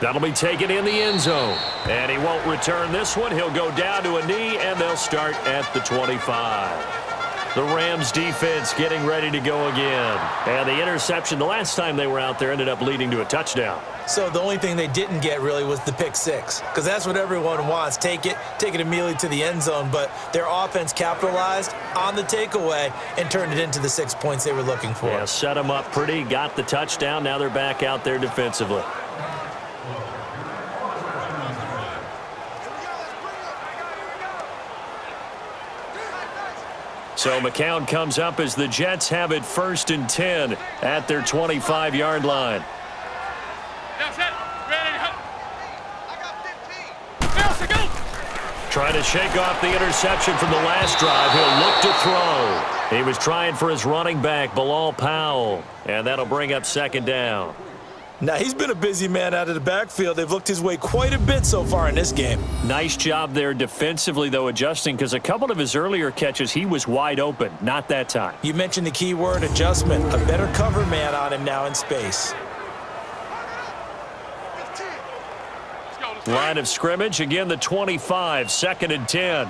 That'll be taken in the end zone. And he won't return this one. He'll go down to a knee, and they'll start at the 25. The Rams defense getting ready to go again. And the interception the last time they were out there ended up leading to a touchdown. So the only thing they didn't get really was the pick 6, because that's what everyone wants. Take it immediately to the end zone, but their offense capitalized on the takeaway and turned it into the 6 points they were looking for. Yeah, set them up pretty, got the touchdown. Now they're back out there defensively. So McCown comes up as the Jets have it 1st and 10 at their 25-yard line. Trying to shake off the interception from the last drive. He'll look to throw. He was trying for his running back, Bilal Powell, and that'll bring up second down. Now, he's been a busy man out of the backfield. They've looked his way quite a bit so far in this game. Nice job there defensively, though, adjusting, because a couple of his earlier catches, he was wide open. Not that time. You mentioned the key word, adjustment. A better cover man on him now in space. Line of scrimmage, again, the 25, 2nd and 10.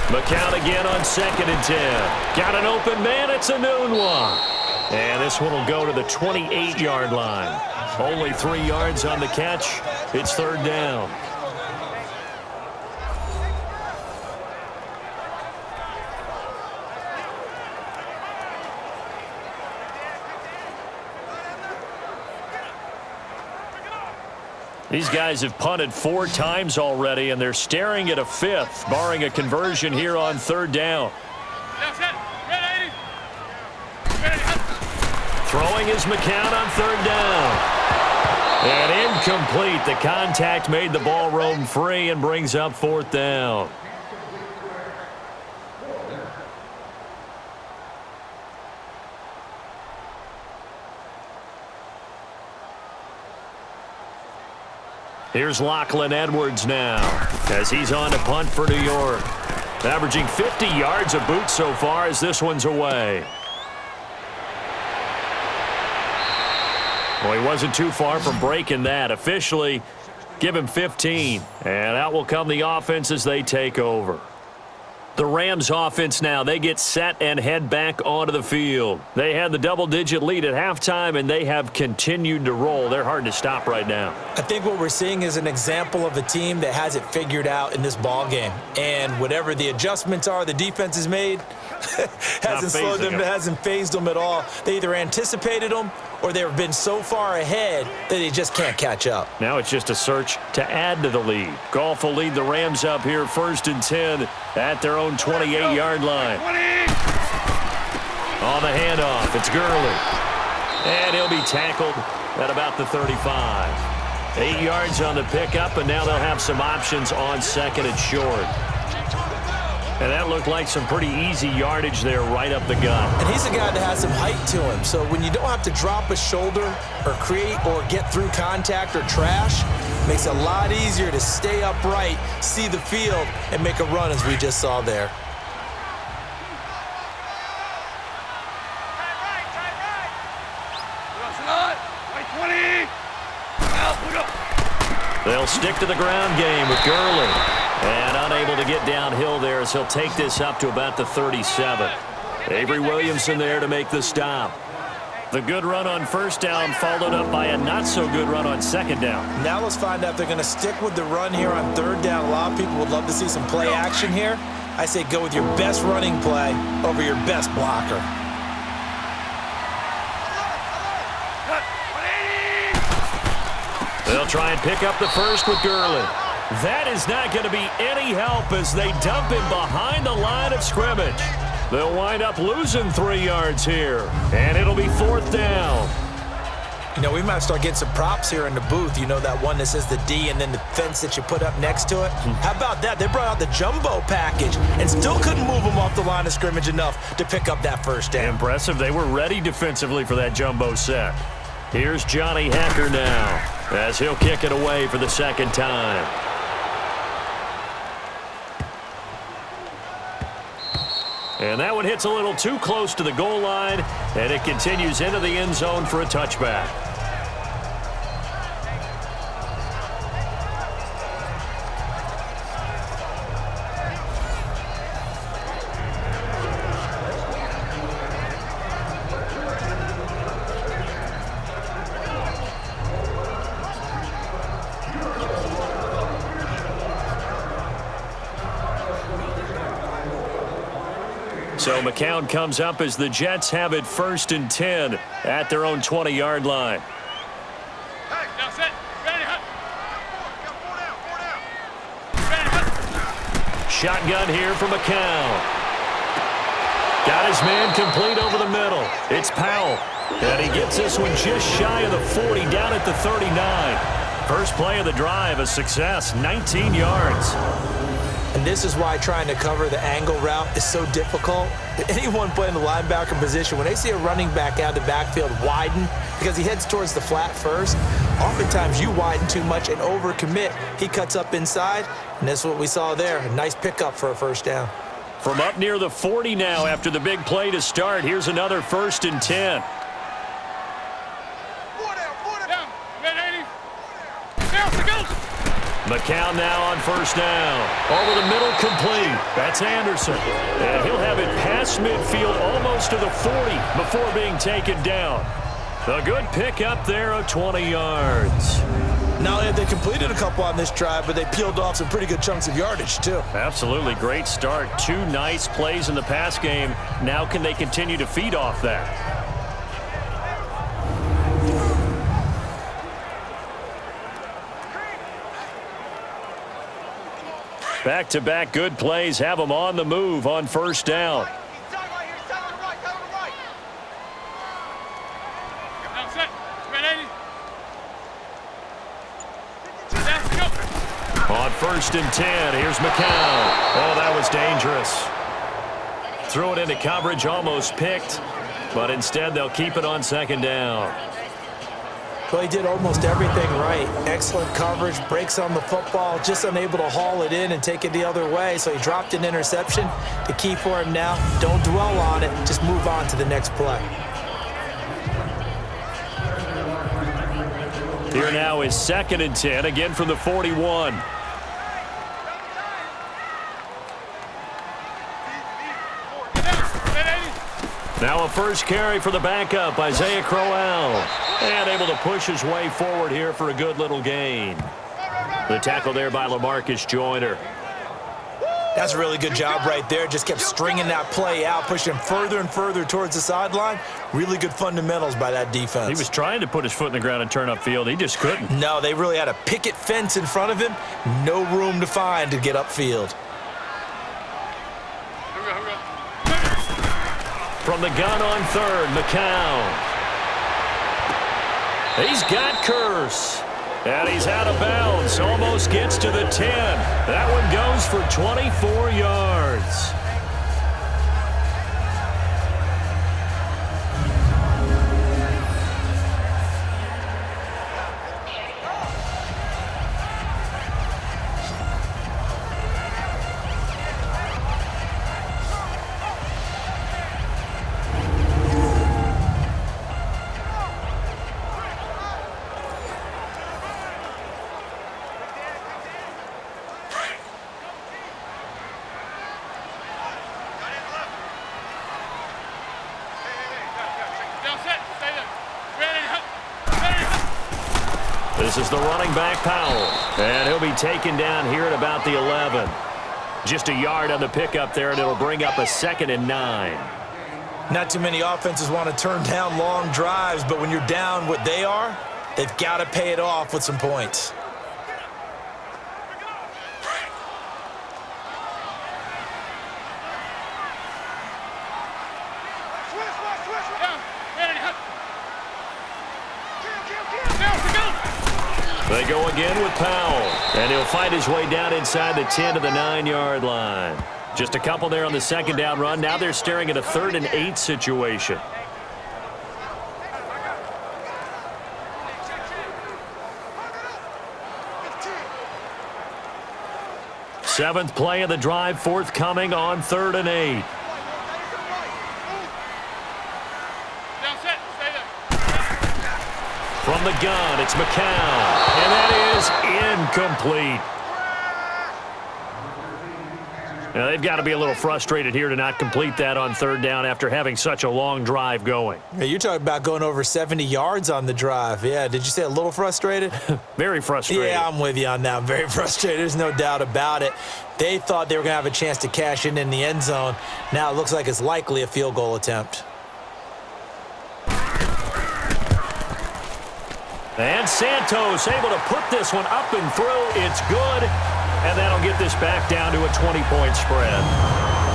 McCown again on 2nd and 10. Got an open man. It's a noon one. And this one will go to the 28-yard line. Only 3 yards on the catch. It's 3rd down. These guys have punted 4 times already, and they're staring at a 5th, barring a conversion here on 3rd down. Throwing is McCown on 3rd down. And incomplete. The contact made the ball roam free and brings up 4th down. Here's Lachlan Edwards now as he's on to punt for New York. Averaging 50 yards a boot so far as this one's away. Well, he wasn't too far from breaking that. Officially, give him 15. And out will come the offense as they take over. The Rams offense now, they get set and head back onto the field. They had the double-digit lead at halftime, and they have continued to roll. They're hard to stop right now. I think what we're seeing is an example of a team that has it figured out in this ball game. And whatever the adjustments are the defense has made hasn't slowed them, hasn't phased them at all. They either anticipated them or they've been so far ahead that they just can't catch up. Now it's just a search to add to the lead. Goff will lead the Rams up here 1st and 10 at their own 28-yard line. On the handoff, it's Gurley. And he'll be tackled at about the 35. 8 yards on the pickup, and now they'll have some options on 2nd and short. And that looked like some pretty easy yardage there right up the gut. And he's a guy that has some height to him. So when you don't have to drop a shoulder or create or get through contact or trash, it makes it a lot easier to stay upright, see the field, and make a run as we just saw there. They'll stick to the ground game with Gurley. And unable to get downhill there as he'll take this up to about the 37. Avery Williamson there to make the stop. The good run on 1st down followed up by a not-so-good run on 2nd down. Now let's find out if they're going to stick with the run here on 3rd down. A lot of people would love to see some play action here. I say go with your best running play over your best blocker. They'll try and pick up the 1st with Gurley. That is not going to be any help as they dump him behind the line of scrimmage. They'll wind up losing 3 yards here, and it'll be 4th down. You know, we might start getting some props here in the booth. You know, that one that says the D and then the fence that you put up next to it? How about that? They brought out the jumbo package and still couldn't move them off the line of scrimmage enough to pick up that 1st down. Impressive. They were ready defensively for that jumbo set. Here's Johnny Hacker now as he'll kick it away for the 2nd time. And that one hits a little too close to the goal line, and it continues into the end zone for a touchback. So McCown comes up as the Jets have it 1st and 10 at their own 20-yard line. Hey, now set. Ready, hut. Shotgun here for McCown. Got his man complete over the middle. It's Powell. And he gets this one just shy of the 40, down at the 39. First play of the drive, a success, 19 yards. And this is why trying to cover the angle route is so difficult. Anyone playing the linebacker position, when they see a running back out of the backfield widen, because he heads towards the flat first, oftentimes you widen too much and overcommit. He cuts up inside, and that's what we saw there. A nice pickup for a 1st down. From up near the 40 now after the big play to start, here's another 1st and 10. Down. Ready, 80. Down, the goal. McCown now on 1st down. Over the middle, complete. That's Anderson. And he'll have it past midfield almost to the 40 before being taken down. A good pickup there of 20 yards. Not only have they completed a couple on this drive, but they peeled off some pretty good chunks of yardage, too. Absolutely. Great start. 2 nice plays in the pass game. Now can they continue to feed off that? Back-to-back good plays have them on the move on first down. Now set. Ready. Let's go. On 1st and 10, here's McCown. Oh, that was dangerous. Threw it into coverage, almost picked, but instead they'll keep it on 2nd down. Well, he did almost everything right. Excellent coverage, breaks on the football, just unable to haul it in and take it the other way, so he dropped an interception. The key for him now, don't dwell on it, just move on to the next play. Here now is 2nd and 10, again from the 41. Now a first carry for the backup, Isaiah Crowell. And able to push his way forward here for a good little gain. The tackle there by LaMarcus Joyner. That's a really good job right there. Just kept stringing that play out, pushing further and further towards the sideline. Really good fundamentals by that defense. He was trying to put his foot in the ground and turn upfield. He just couldn't. No, they really had a picket fence in front of him. No room to find to get upfield. From the gun on 3rd, McCown. He's got Curse. And he's out of bounds. Almost gets to the 10. That one goes for 24 yards. This is the running back, Powell. And he'll be taken down here at about the 11. Just a yard on the pickup there, and it'll bring up a 2nd and 9. Not too many offenses want to turn down long drives, but when you're down what they are, they've got to pay it off with some points. They go again with Powell, and he'll fight his way down inside the 10 to the 9-yard line. Just a couple there on the 2nd down run. Now they're staring at a 3rd and 8 situation. Seventh play of the drive forthcoming on 3rd and 8. From the gun, it's McCown, and that is incomplete. Now, they've got to be a little frustrated here to not complete that on 3rd down after having such a long drive going. Hey, you're talking about going over 70 yards on the drive. Yeah, did you say a little frustrated? Very frustrated. Yeah, I'm with you on that. I'm very frustrated. There's no doubt about it. They thought they were going to have a chance to cash in the end zone. Now it looks like it's likely a field goal attempt. And Santos able to put this one up and through. It's good. And that'll get this back down to a 20-point spread.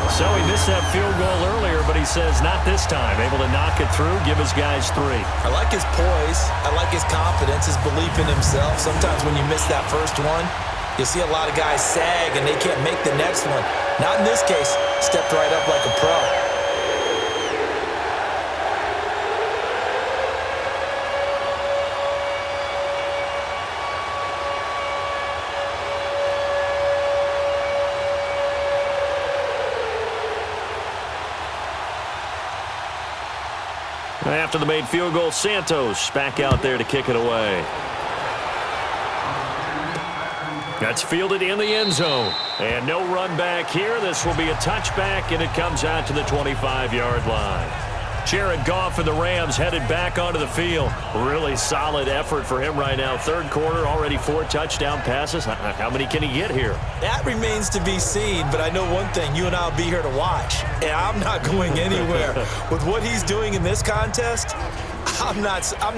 So he missed that field goal earlier, but he says not this time. Able to knock it through, give his guys 3. I like his poise. I like his confidence, his belief in himself. Sometimes when you miss that first one, you'll see a lot of guys sag and they can't make the next one. Not in this case. Stepped right up like a pro. After the made field goal, Santos back out there to kick it away. That's fielded in the end zone. And no run back here. This will be a touchback, and it comes out to the 25-yard line. Jared Goff and the Rams headed back onto the field. Really solid effort for him right now. 3rd quarter, already 4 touchdown passes. How many can he get here? That remains to be seen, but I know one thing. You and I will be here to watch, and I'm not going anywhere. With what he's doing in this contest, I'm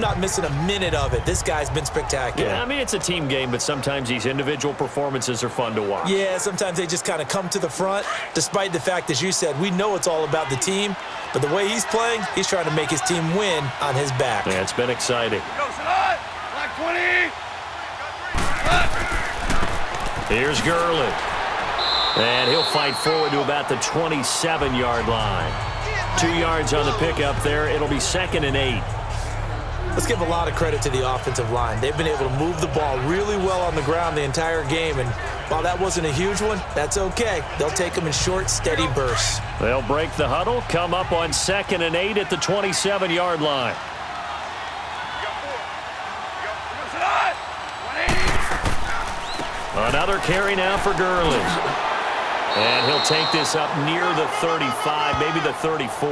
not missing a minute of it. This guy's been spectacular. Yeah, I mean, it's a team game, but sometimes these individual performances are fun to watch. Yeah, sometimes they just kind of come to the front, despite the fact, as you said, we know it's all about the team. But the way he's playing, he's trying to make his team win on his back. Yeah, it's been exciting. Go, Salad! Black 20! Here's Gurley. And he'll fight forward to about the 27-yard line. 2 yards on the pickup there. It'll be 2nd and 8. Let's give a lot of credit to the offensive line. They've been able to move the ball really well on the ground the entire game. And while that wasn't a huge one, that's okay. They'll take them in short, steady bursts. They'll break the huddle, come up on 2nd and 8 at the 27-yard line. Another carry now for Gurley. And he'll take this up near the 35, maybe the 34.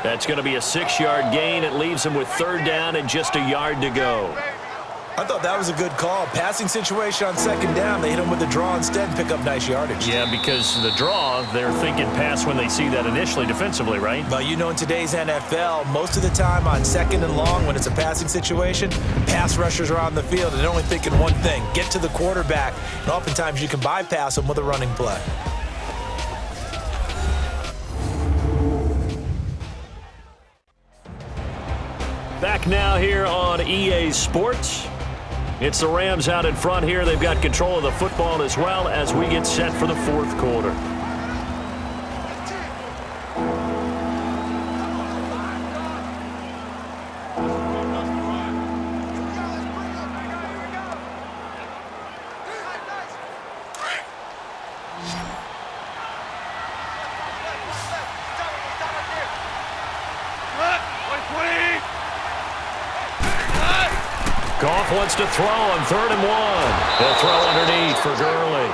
That's going to be a 6-yard gain. It leaves him with 3rd down and just a yard to go. I thought that was a good call. Passing situation on 2nd down. They hit him with the draw instead and pick up nice yardage. Yeah, because the draw, they're thinking pass when they see that initially defensively, right? But you know, in today's NFL, most of the time on 2nd and long, when it's a passing situation, pass rushers are on the field and they're only thinking one thing: get to the quarterback. And oftentimes you can bypass them with a running play. Back now here on EA Sports. It's the Rams out in front here. They've got control of the football as well as we get set for the 4th quarter. Goff wants to throw on 3rd and 1. He'll throw underneath for Gurley.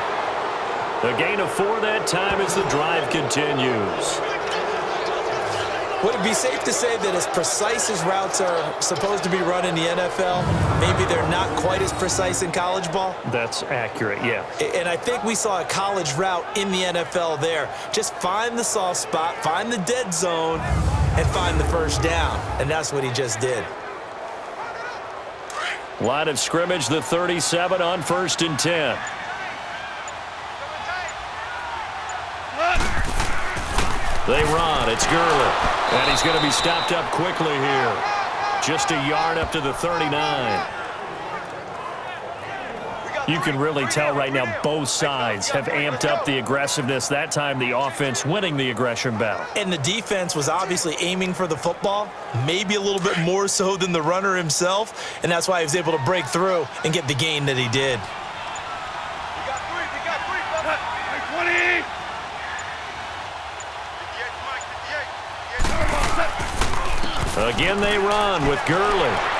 A gain of 4 that time as the drive continues. Would it be safe to say that as precise as routes are supposed to be run in the NFL, maybe they're not quite as precise in college ball? That's accurate, yeah. And I think we saw a college route in the NFL there. Just find the soft spot, find the dead zone, and find the 1st down. And that's what he just did. Line of scrimmage, the 37 on 1st and 10. They run. It's Gurley. And he's going to be stopped up quickly here. Just a yard up to the 39. You can really tell right now both sides have amped up the aggressiveness. That time the offense winning the aggression battle. And the defense was obviously aiming for the football, maybe a little bit more so than the runner himself, and that's why he was able to break through and get the gain that he did. Again they run with Gurley.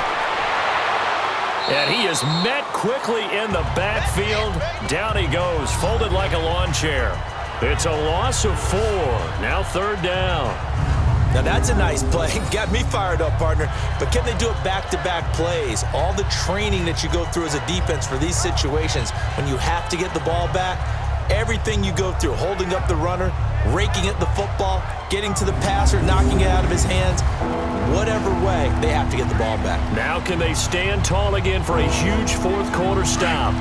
And he is met quickly in the backfield. Down he goes, folded like a lawn chair. It's a loss of 4. Now 3rd down. Now that's a nice play. Got me fired up, partner. But can they do it back-to-back plays? All the training that you go through as a defense for these situations, when you have to get the ball back, everything you go through, holding up the runner, raking at the football, getting to the passer, knocking it out of his hands, whatever way, they have to get the ball back. Now can they stand tall again for a huge 4th quarter stop?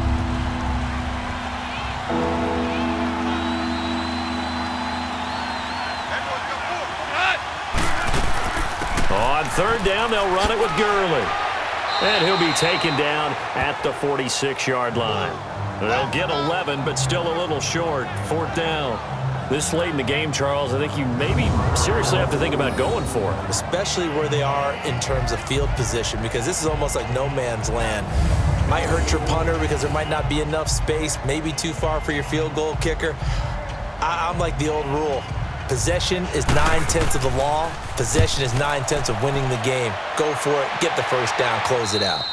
On 3rd down, they'll run it with Gurley. And he'll be taken down at the 46-yard line. They'll get 11, but still a little short. 4th down. This late in the game, Charles, I think you maybe seriously have to think about going for it. Especially where they are in terms of field position, because this is almost like no man's land. Might hurt your punter because there might not be enough space, maybe too far for your field goal kicker. I'm like the old rule. Possession is 9/10 of the law. Possession is 9/10 of winning the game. Go for it, get the 1st down, close it out.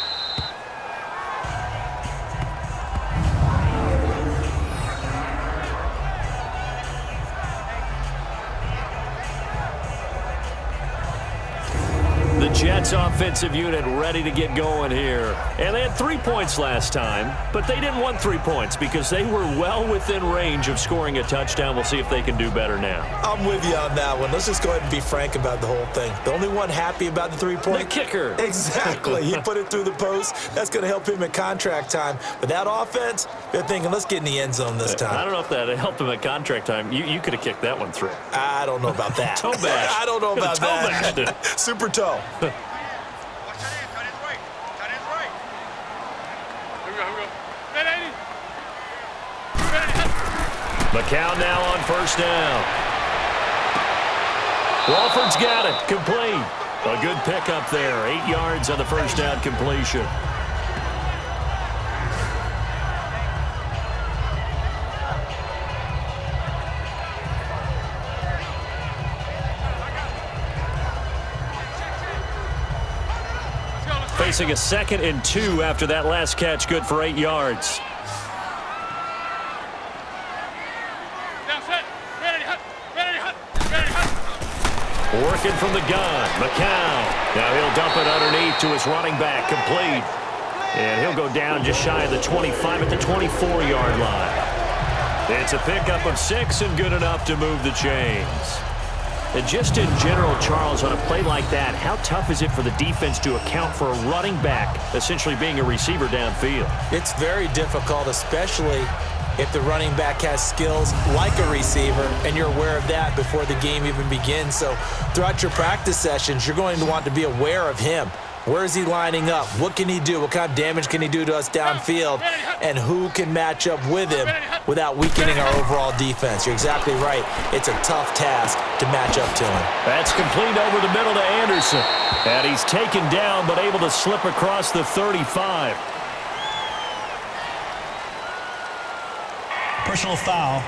The Jets offensive unit ready to get going here. And they had 3 points last time, but they didn't want 3 points because they were well within range of scoring a touchdown. We'll see if they can do better now. I'm with you on that one. Let's just go ahead and be frank about the whole thing. The only one happy about the 3-point? The kicker. Exactly. He put it through the post. That's going to help him at contract time. But that offense, they're thinking, let's get in the end zone this time. I don't know if that helped him at contract time. You could have kicked that one through. I don't know about that. Toe bash. I don't know about Toe that. bashed. Super toe. Watch that in. Tight end's right. Tight end's right. Here we go. Here we go. Ready? McCown now on first down. Rutherford's got it. Complete. A good pickup there. 8 yards on the first down completion. Facing a 2nd and 2 after that last catch, good for 8 yards. Down set. Ready, hut. Ready, hut. Ready, hut. Working from the gun, McCown. Now he'll dump it underneath to his running back, complete. And he'll go down just shy of the 25 at the 24-yard line. It's a pickup of 6 and good enough to move the chains. And just in general, Charles, on a play like that, how tough is it for the defense to account for a running back essentially being a receiver downfield? It's very difficult, especially if the running back has skills like a receiver, and you're aware of that before the game even begins. So throughout your practice sessions, you're going to want to be aware of him. Where is he lining up? What can he do? What kind of damage can he do to us downfield? And who can match up with him without weakening our overall defense? You're exactly right. It's a tough task to match up to him. That's complete over the middle to Anderson. And he's taken down but able to slip across the 35. Personal foul,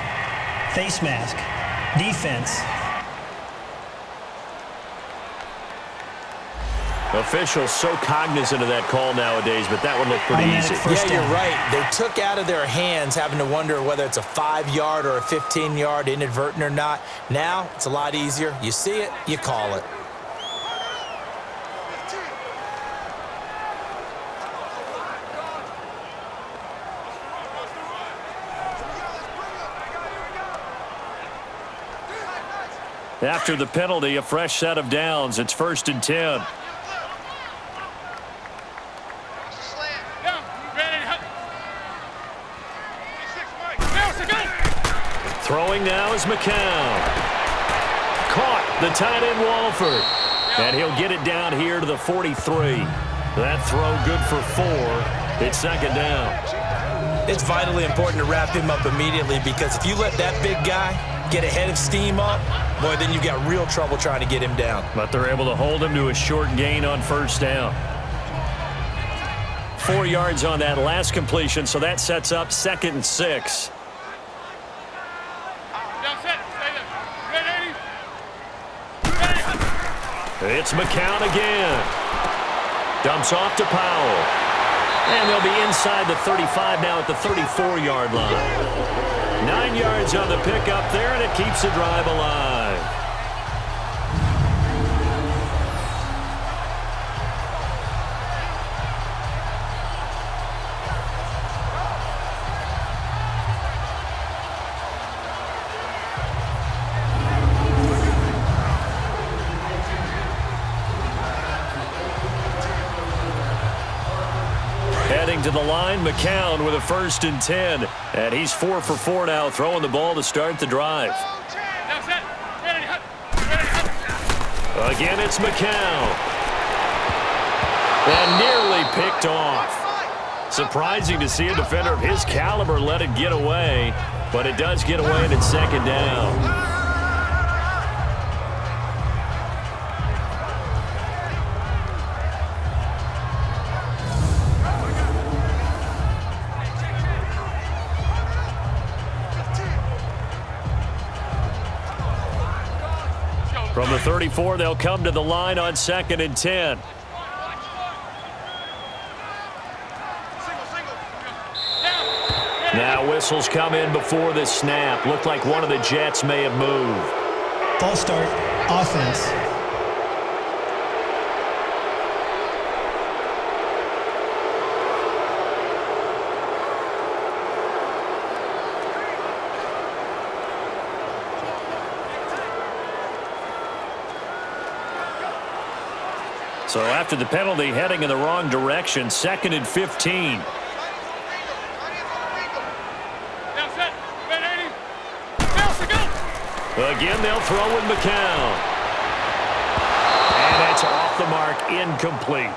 face mask, defense. Officials so cognizant of that call nowadays, but that one looked pretty easy. Yeah, you're right. They took out of their hands having to wonder whether it's a 5-yard or a 15-yard, inadvertent or not. Now, it's a lot easier. You see it, you call it. After the penalty, a fresh set of downs. It's 1st and 10. Throwing now is McCown. Caught the tight end Rutherford. And he'll get it down here to the 43. That throw good for 4. It's 2nd down. It's vitally important to wrap him up immediately, because if you let that big guy get ahead of steam up, boy, then you've got real trouble trying to get him down. But they're able to hold him to a short gain on first down. 4 yards on that last completion, so that sets up 2nd and 6. It's McCown again. Dumps off to Powell. And they'll be inside the 35 now at the 34-yard line. 9 yards on the pickup there, and it keeps the drive alive. Heading to the line, McCown with a 1st and 10. And he's 4 for 4 now, throwing the ball to start the drive. Again, it's McCown. And nearly picked off. Surprising to see a defender of his caliber let it get away, but it does get away and it's 2nd down. From the 34, they'll come to the line on 2nd and 10. Now whistles come in before this snap. Looked like one of the Jets may have moved. False start, offense. So after the penalty, heading in the wrong direction, 2nd and 15. Now set. Red 80. Bounce to go. Again, they'll throw in McCown. And that's off the mark, incomplete.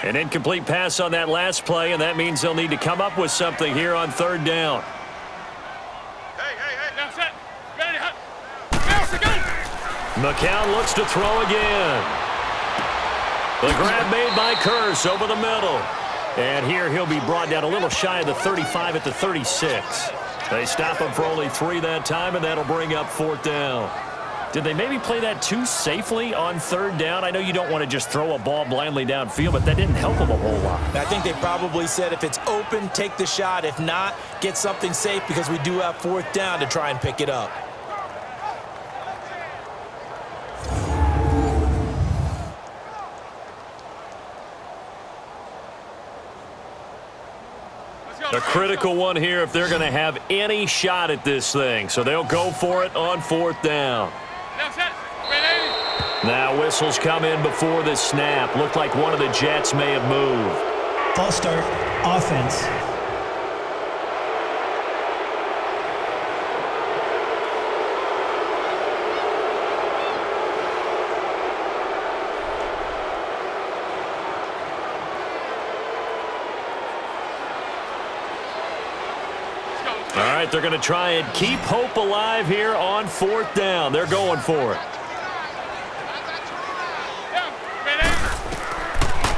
An incomplete pass on that last play, and that means they'll need to come up with something here on 3rd down. Hey. Now set. Ready, hut. Bounce to go. McCown looks to throw again. The grab made by Curse over the middle. And here he'll be brought down a little shy of the 35 at the 36. They stop him for only 3 that time, and that'll bring up 4th down. Did they maybe play that too safely on 3rd down? I know you don't want to just throw a ball blindly downfield, but that didn't help them a whole lot. I think they probably said if it's open, take the shot. If not, get something safe because we do have 4th down to try and pick it up. A critical one here if they're going to have any shot at this thing. So they'll go for it on 4th down. Now set. Red 80. Now whistles come in before the snap. Looked like one of the Jets may have moved. False start, offense. All right, they're going to try and keep hope alive here on 4th down. They're going for it.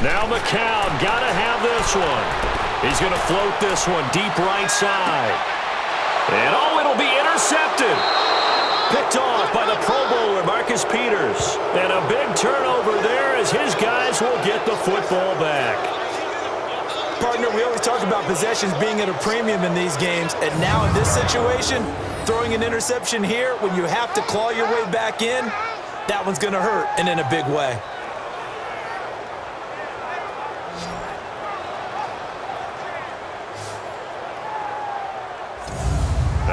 Now McCown got to have this one. He's going to float this one deep right side. And it'll be intercepted. Picked off by the Pro Bowler, Marcus Peters. And a big turnover there as his guys will get the football back. Partner, we always talk about possessions being at a premium in these games, and now in this situation, throwing an interception here when you have to claw your way back in, that one's going to hurt, and in a big way.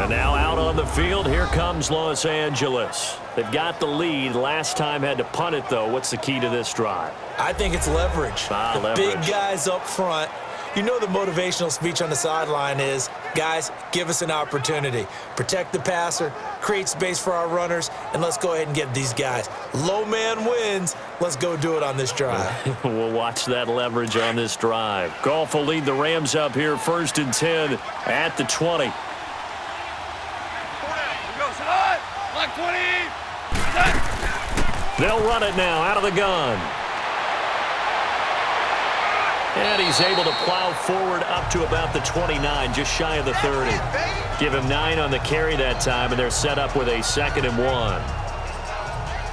And now out on the field, here comes Los Angeles. They've got the lead. Last time had to punt it, though. What's the key to this drive? I think it's leverage. The big guys up front. You know the motivational speech on the sideline is, guys, give us an opportunity. Protect the passer, create space for our runners, and let's go ahead and get these guys. Low man wins. Let's go do it on this drive. We'll watch that leverage on this drive. Goff will lead the Rams up here 1st and 10 at the 20. Block 20. They'll run it now out of the gun. And he's able to plow forward up to about the 29, just shy of the 30. Give him 9 on the carry that time, and they're set up with a 2nd and 1.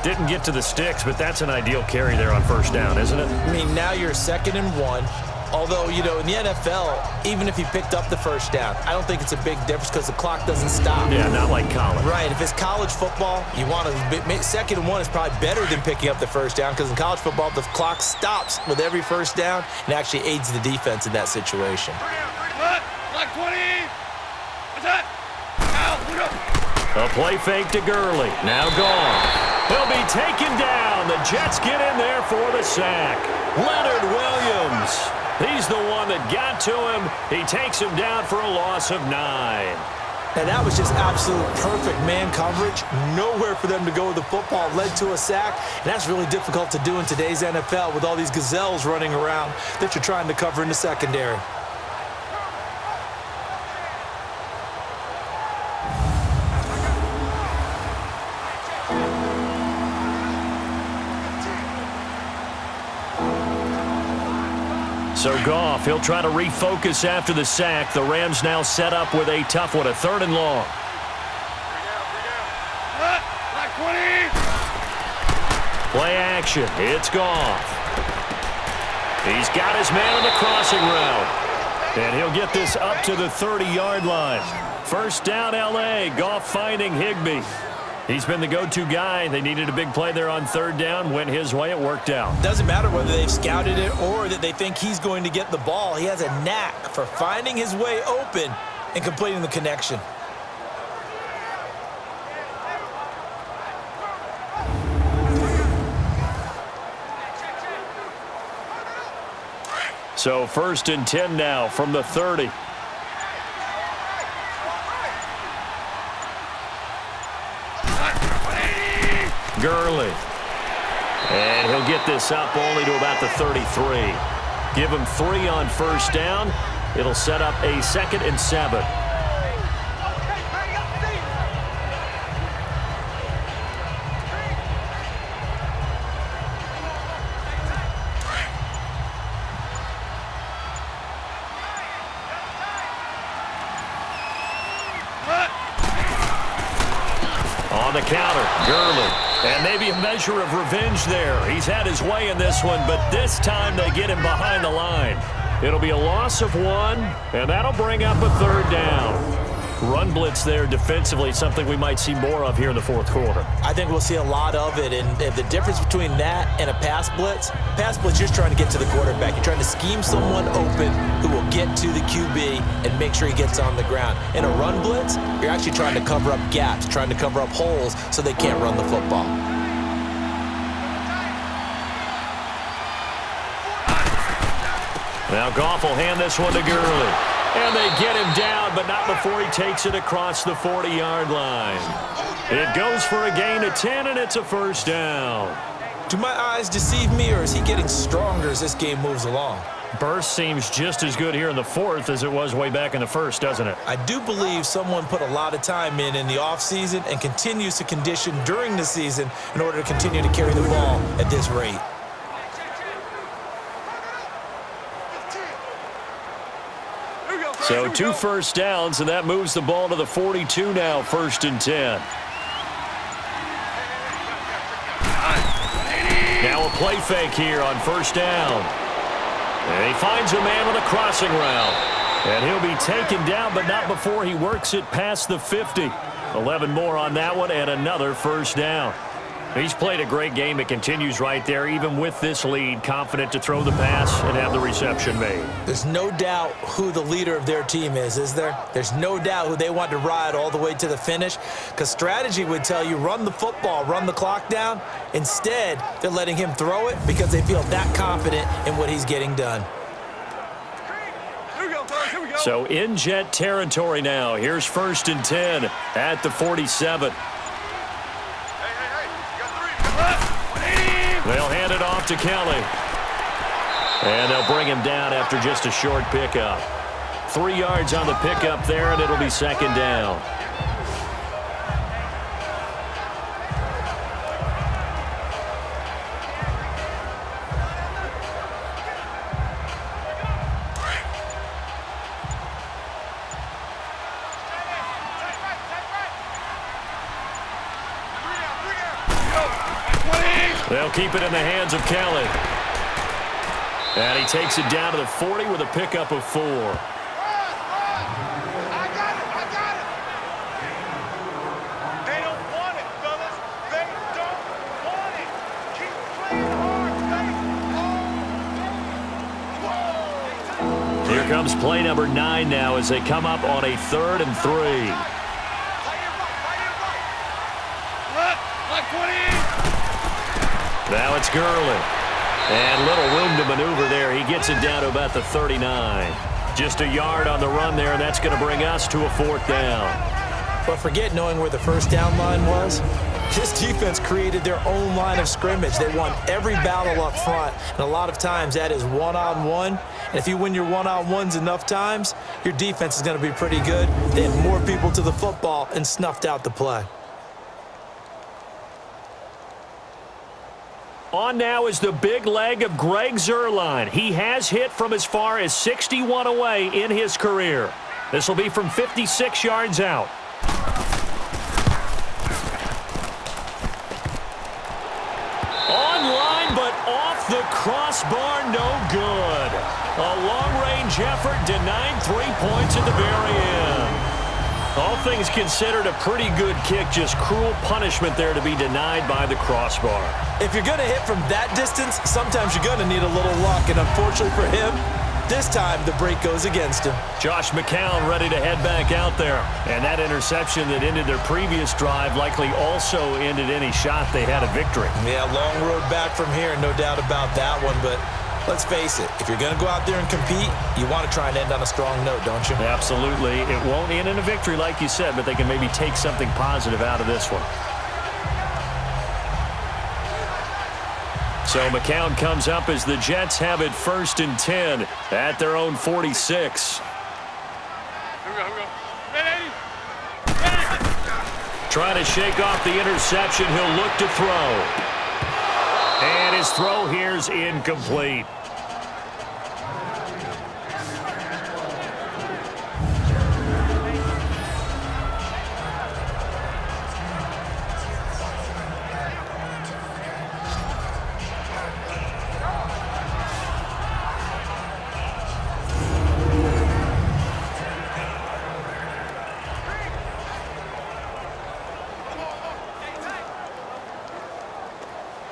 Didn't get to the sticks, but that's an ideal carry there on 1st down, isn't it? I mean, now you're 2nd and 1. Although, you know, in the NFL, even if he picked up the 1st down, I don't think it's a big difference because the clock doesn't stop. Yeah, not like college. Right. If it's college football, you want to 2nd and 1 is probably better than picking up the 1st down because in college football, the clock stops with every 1st down and actually aids the defense in that situation. Block 20. A play fake to Gurley. Now Goff. He'll be taken down. The Jets get in there for the sack. Leonard Williams. He's the one that got to him. He takes him down for a loss of 9. And that was just absolute perfect man coverage. Nowhere for them to go with the football. Led to a sack. And that's really difficult to do in today's NFL with all these gazelles running around that you're trying to cover in the secondary. So Goff, he'll try to refocus after the sack. The Rams now set up with a tough one, a 3rd and long. Play action. It's Goff. He's got his man on the crossing route. And he'll get this up to the 30-yard line. 1st down, L.A. Goff finding Higbee. He's been the go-to guy. They needed a big play there on third down. Went his way. It worked out. Doesn't matter whether they've scouted it or that they think he's going to get the ball. He has a knack for finding his way open and completing the connection. So 1st and 10 now from the 30. Gurley. And he'll get this up only to about the 33. Give him 3 on 1st down. It'll set up a 2nd and 7. On the counter, Gurley. And maybe a measure of revenge there. He's had his way in this one, but this time they get him behind the line. It'll be a loss of 1, and that'll bring up a 3rd down. Run blitz there defensively, something we might see more of here in the 4th quarter. I think we'll see a lot of it, and the difference between that and a pass blitz, you're just trying to get to the quarterback. You're trying to scheme someone open who will get to the QB and make sure he gets on the ground. In a run blitz, you're actually trying to cover up gaps, trying to cover up holes so they can't run the football. Now Goff will hand this one to Gurley. And they get him down, but not before he takes it across the 40-yard line. It goes for a gain of 10, and it's a 1st down. Do my eyes deceive me, or is he getting stronger as this game moves along? Burst seems just as good here in the 4th as it was way back in the 1st, doesn't it? I do believe someone put a lot of time in the offseason and continues to condition during the season in order to continue to carry the ball at this rate. So 2 first downs, and that moves the ball to the 42 now, 1st and 10. Now a play fake here on 1st down. And he finds a man with a crossing route. And he'll be taken down, but not before he works it past the 50. 11 more on that one, and another 1st down. He's played a great game. It continues right there, even with this lead, confident to throw the pass and have the reception made. There's no doubt who the leader of their team is there? There's no doubt who they want to ride all the way to the finish, because strategy would tell you run the football, run the clock down. Instead, they're letting him throw it because they feel that confident in what he's getting done. So in Jet territory now. Here's 1st and 10 at the 47. They'll hand it off to Kelly. And they'll bring him down after just a short pickup. 3 yards on the pickup there, and it'll be 2nd down. They'll keep it in the hands of Kelly. And he takes it down to the 40 with a pickup of 4. I got it. They don't want it, fellas. They don't want it. Keep playing hard, Here comes play number 9 now as they come up on a 3rd and 3. Now it's Gurley. And little room to maneuver there. He gets it down to about the 39. Just a yard on the run there, and that's going to bring us to a 4th down. But forget knowing where the 1st down line was. This defense created their own line of scrimmage. They won every battle up front, and a lot of times that is one-on-one. And if you win your one-on-ones enough times, your defense is going to be pretty good. They had more people to the football and snuffed out the play. On now is the big leg of Greg Zuerlein. He has hit from as far as 61 away in his career. This will be from 56 yards out. Online, but off the crossbar, no good. A long-range effort denied 3 points at the very end. All things considered, a pretty good kick. Just cruel punishment there to be denied by the crossbar. If you're going to hit from that distance, sometimes you're going to need a little luck. And unfortunately for him, this time the break goes against him. Josh McCown ready to head back out there. And that interception that ended their previous drive likely also ended any shot they had a victory. Yeah, long road back from here, no doubt about that one. But let's face it, if you're going to go out there and compete, you want to try and end on a strong note, don't you? Absolutely. It won't end in a victory like you said, but they can maybe take something positive out of this one. So McCown comes up as the Jets have it 1st and 10 at their own 46. Here we go. Ready? Trying to shake off the interception. He'll look to throw. And his throw here's incomplete.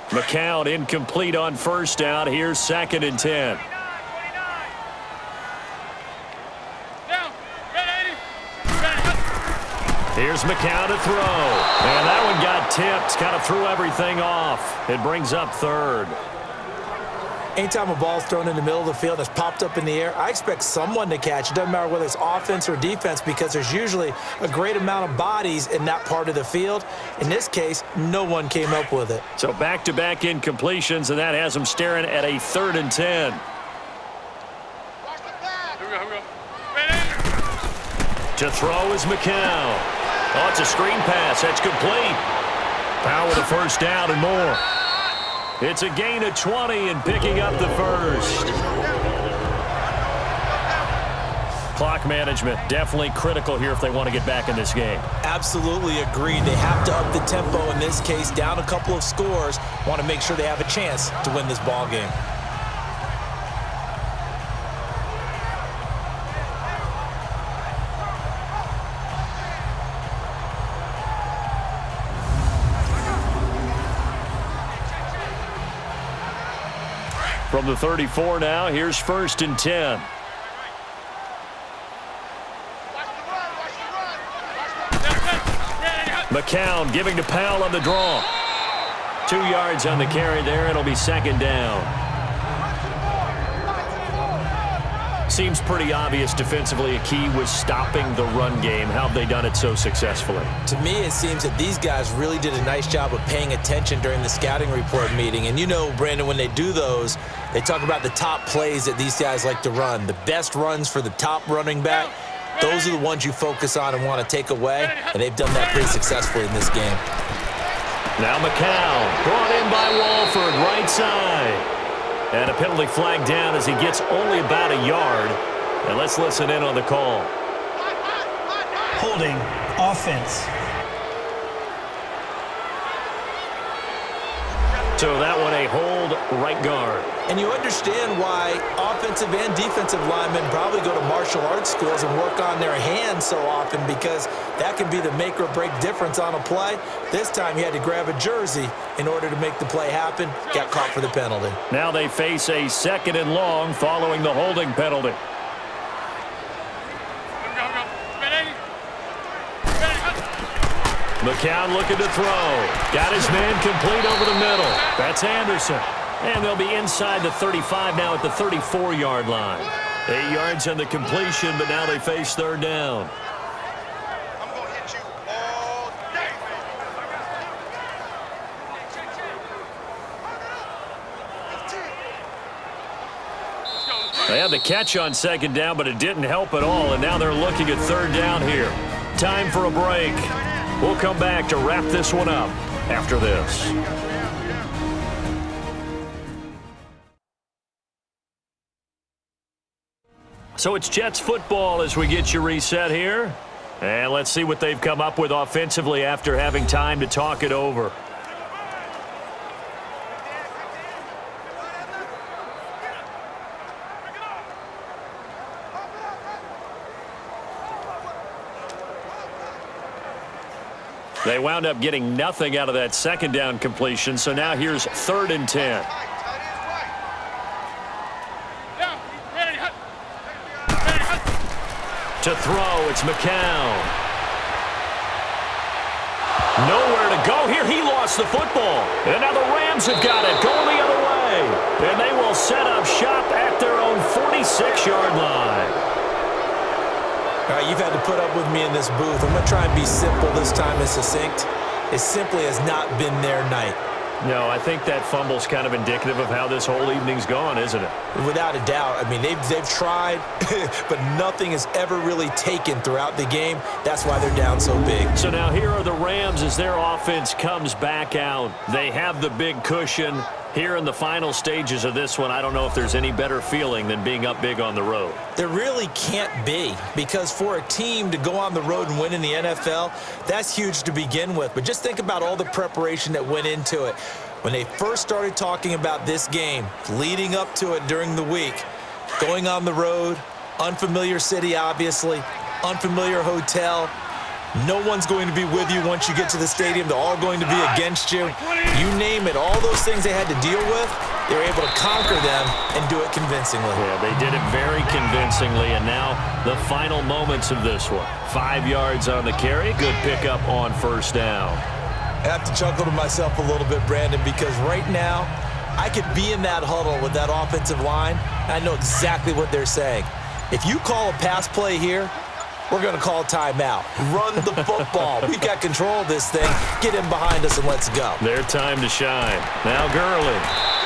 McCown incomplete on 1st down. Here's 2nd and 10. Down. Ready? Here's McCown to throw. And that one got tipped. Kind of threw everything off. It brings up 3rd. Anytime a ball's thrown in the middle of the field that's popped up in the air, I expect someone to catch. It doesn't matter whether it's offense or defense because there's usually a great amount of bodies in that part of the field. In this case, no one came up with it. So back-to-back incompletions, and that has them staring at a 3rd and 10. Here we go. Ready? To throw is McCown. Oh, it's a screen pass. That's complete. Powell with a 1st down and more. It's a gain of 20 and picking up the 1st. Clock management definitely critical here if they want to get back in this game. Absolutely agreed. They have to up the tempo in this case, down a couple of scores. Want to make sure they have a chance to win this ball game. From the 34 now, here's 1st and 10. McCown giving to Powell on the draw. 2 yards on the carry there. It'll be 2nd down. Seems pretty obvious defensively a key was stopping the run game. How have they done it so successfully? To me, it seems that these guys really did a nice job of paying attention during the scouting report meeting. And you know, Brandon, when they do those, they talk about the top plays that these guys like to run. The best runs for the top running back, those are the ones you focus on and want to take away. And they've done that pretty successfully in this game. Now McCown brought in by Walford, right side. And a penalty flag down as he gets only about a yard. And let's listen in on the call. Holding, offense. So that one a hold, right guard. And you understand why offensive and defensive linemen probably go to martial arts schools and work on their hands so often, because that can be the make or break difference on a play. This time he had to grab a jersey in order to make the play happen. Got caught for the penalty. Now they face a 2nd and long following the holding penalty. McCown looking to throw. Got his man complete over the middle. That's Anderson. And they'll be inside the 35 now at the 34-yard line. 8 yards on the completion, but now they face 3rd down. I'm going to hit you all day. They had the catch on 2nd down, but it didn't help at all, and now they're looking at 3rd down here. Time for a break. We'll come back to wrap this one up after this. So it's Jets football as we get you reset here. And let's see what they've come up with offensively after having time to talk it over. They wound up getting nothing out of that second down completion, so now here's 3rd and 10. To throw, it's McCown. Nowhere to go here. He lost the football. And now the Rams have got it, going the other way. And they will set up shop at their own 46-yard line. All right, you've had to put up with me in this booth. I'm going to try and be simple this time and succinct. It simply has not been their night. No, I think that fumble's kind of indicative of how this whole evening's gone, isn't it? Without a doubt. I mean, they've tried, but nothing has ever really taken throughout the game. That's why they're down so big. So now here are the Rams as their offense comes back out. They have the big cushion. Here in the final stages of this one, I don't know if there's any better feeling than being up big on the road. There really can't be, because for a team to go on the road and win in the NFL, that's huge to begin with. But just think about all the preparation that went into it. When they first started talking about this game, leading up to it during the week, going on the road, unfamiliar city, obviously, unfamiliar hotel. No one's going to be with you once you get to the stadium. They're all going to be against you. You name it, all those things they had to deal with, they were able to conquer them and do it convincingly. Yeah, they did it very convincingly, and now the final moments of this one. 5 yards on the carry, good pickup on 1st down. I have to chuckle to myself a little bit, Brandon, because right now I could be in that huddle with that offensive line, and I know exactly what they're saying. If you call a pass play here, we're going to call timeout. Run the football. We've got control of this thing. Get him behind us and let's go. Their time to shine. Now Gurley.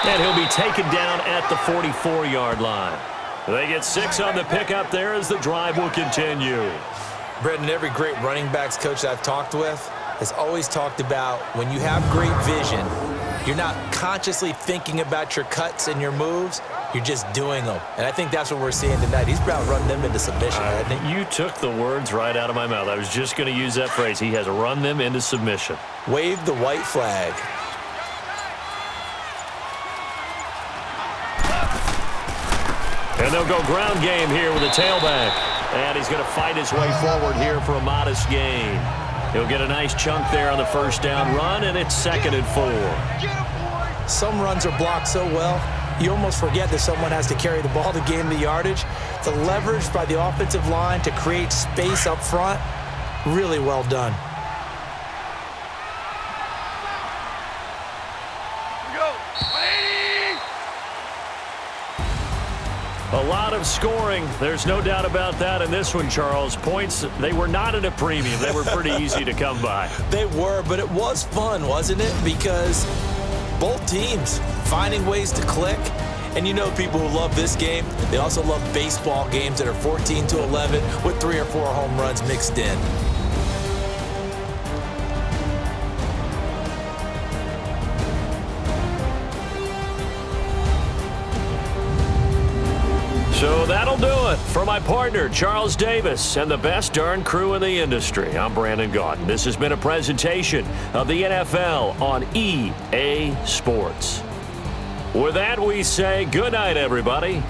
And he'll be taken down at the 44-yard line. They get 6 on the pickup there as the drive will continue. Brendan, every great running backs coach I've talked with has always talked about when you have great vision, you're not consciously thinking about your cuts and your moves. You're just doing them. And I think that's what we're seeing tonight. He's about to run them into submission, hasn't he? You took the words right out of my mouth. I was just going to use that phrase. He has run them into submission. Wave the white flag. And they'll go ground game here with a tailback. And he's going to fight his way forward here for a modest gain. He'll get a nice chunk there on the 1st down run, and it's 2nd and 4. Some runs are blocked so well, you almost forget that someone has to carry the ball to gain the yardage. The leverage by the offensive line to create space up front, really well done. A lot of scoring. There's no doubt about that in this one, Charles. Points, they were not at a premium. They were pretty easy to come by. They were, but it was fun, wasn't it? Because both teams finding ways to click. And you know people who love this game, they also love baseball games that are 14-11 with 3 or 4 home runs mixed in. So that'll do it for my partner, Charles Davis, and the best darn crew in the industry. I'm Brandon Gaudin. This has been a presentation of the NFL on EA Sports. With that, we say good night, everybody.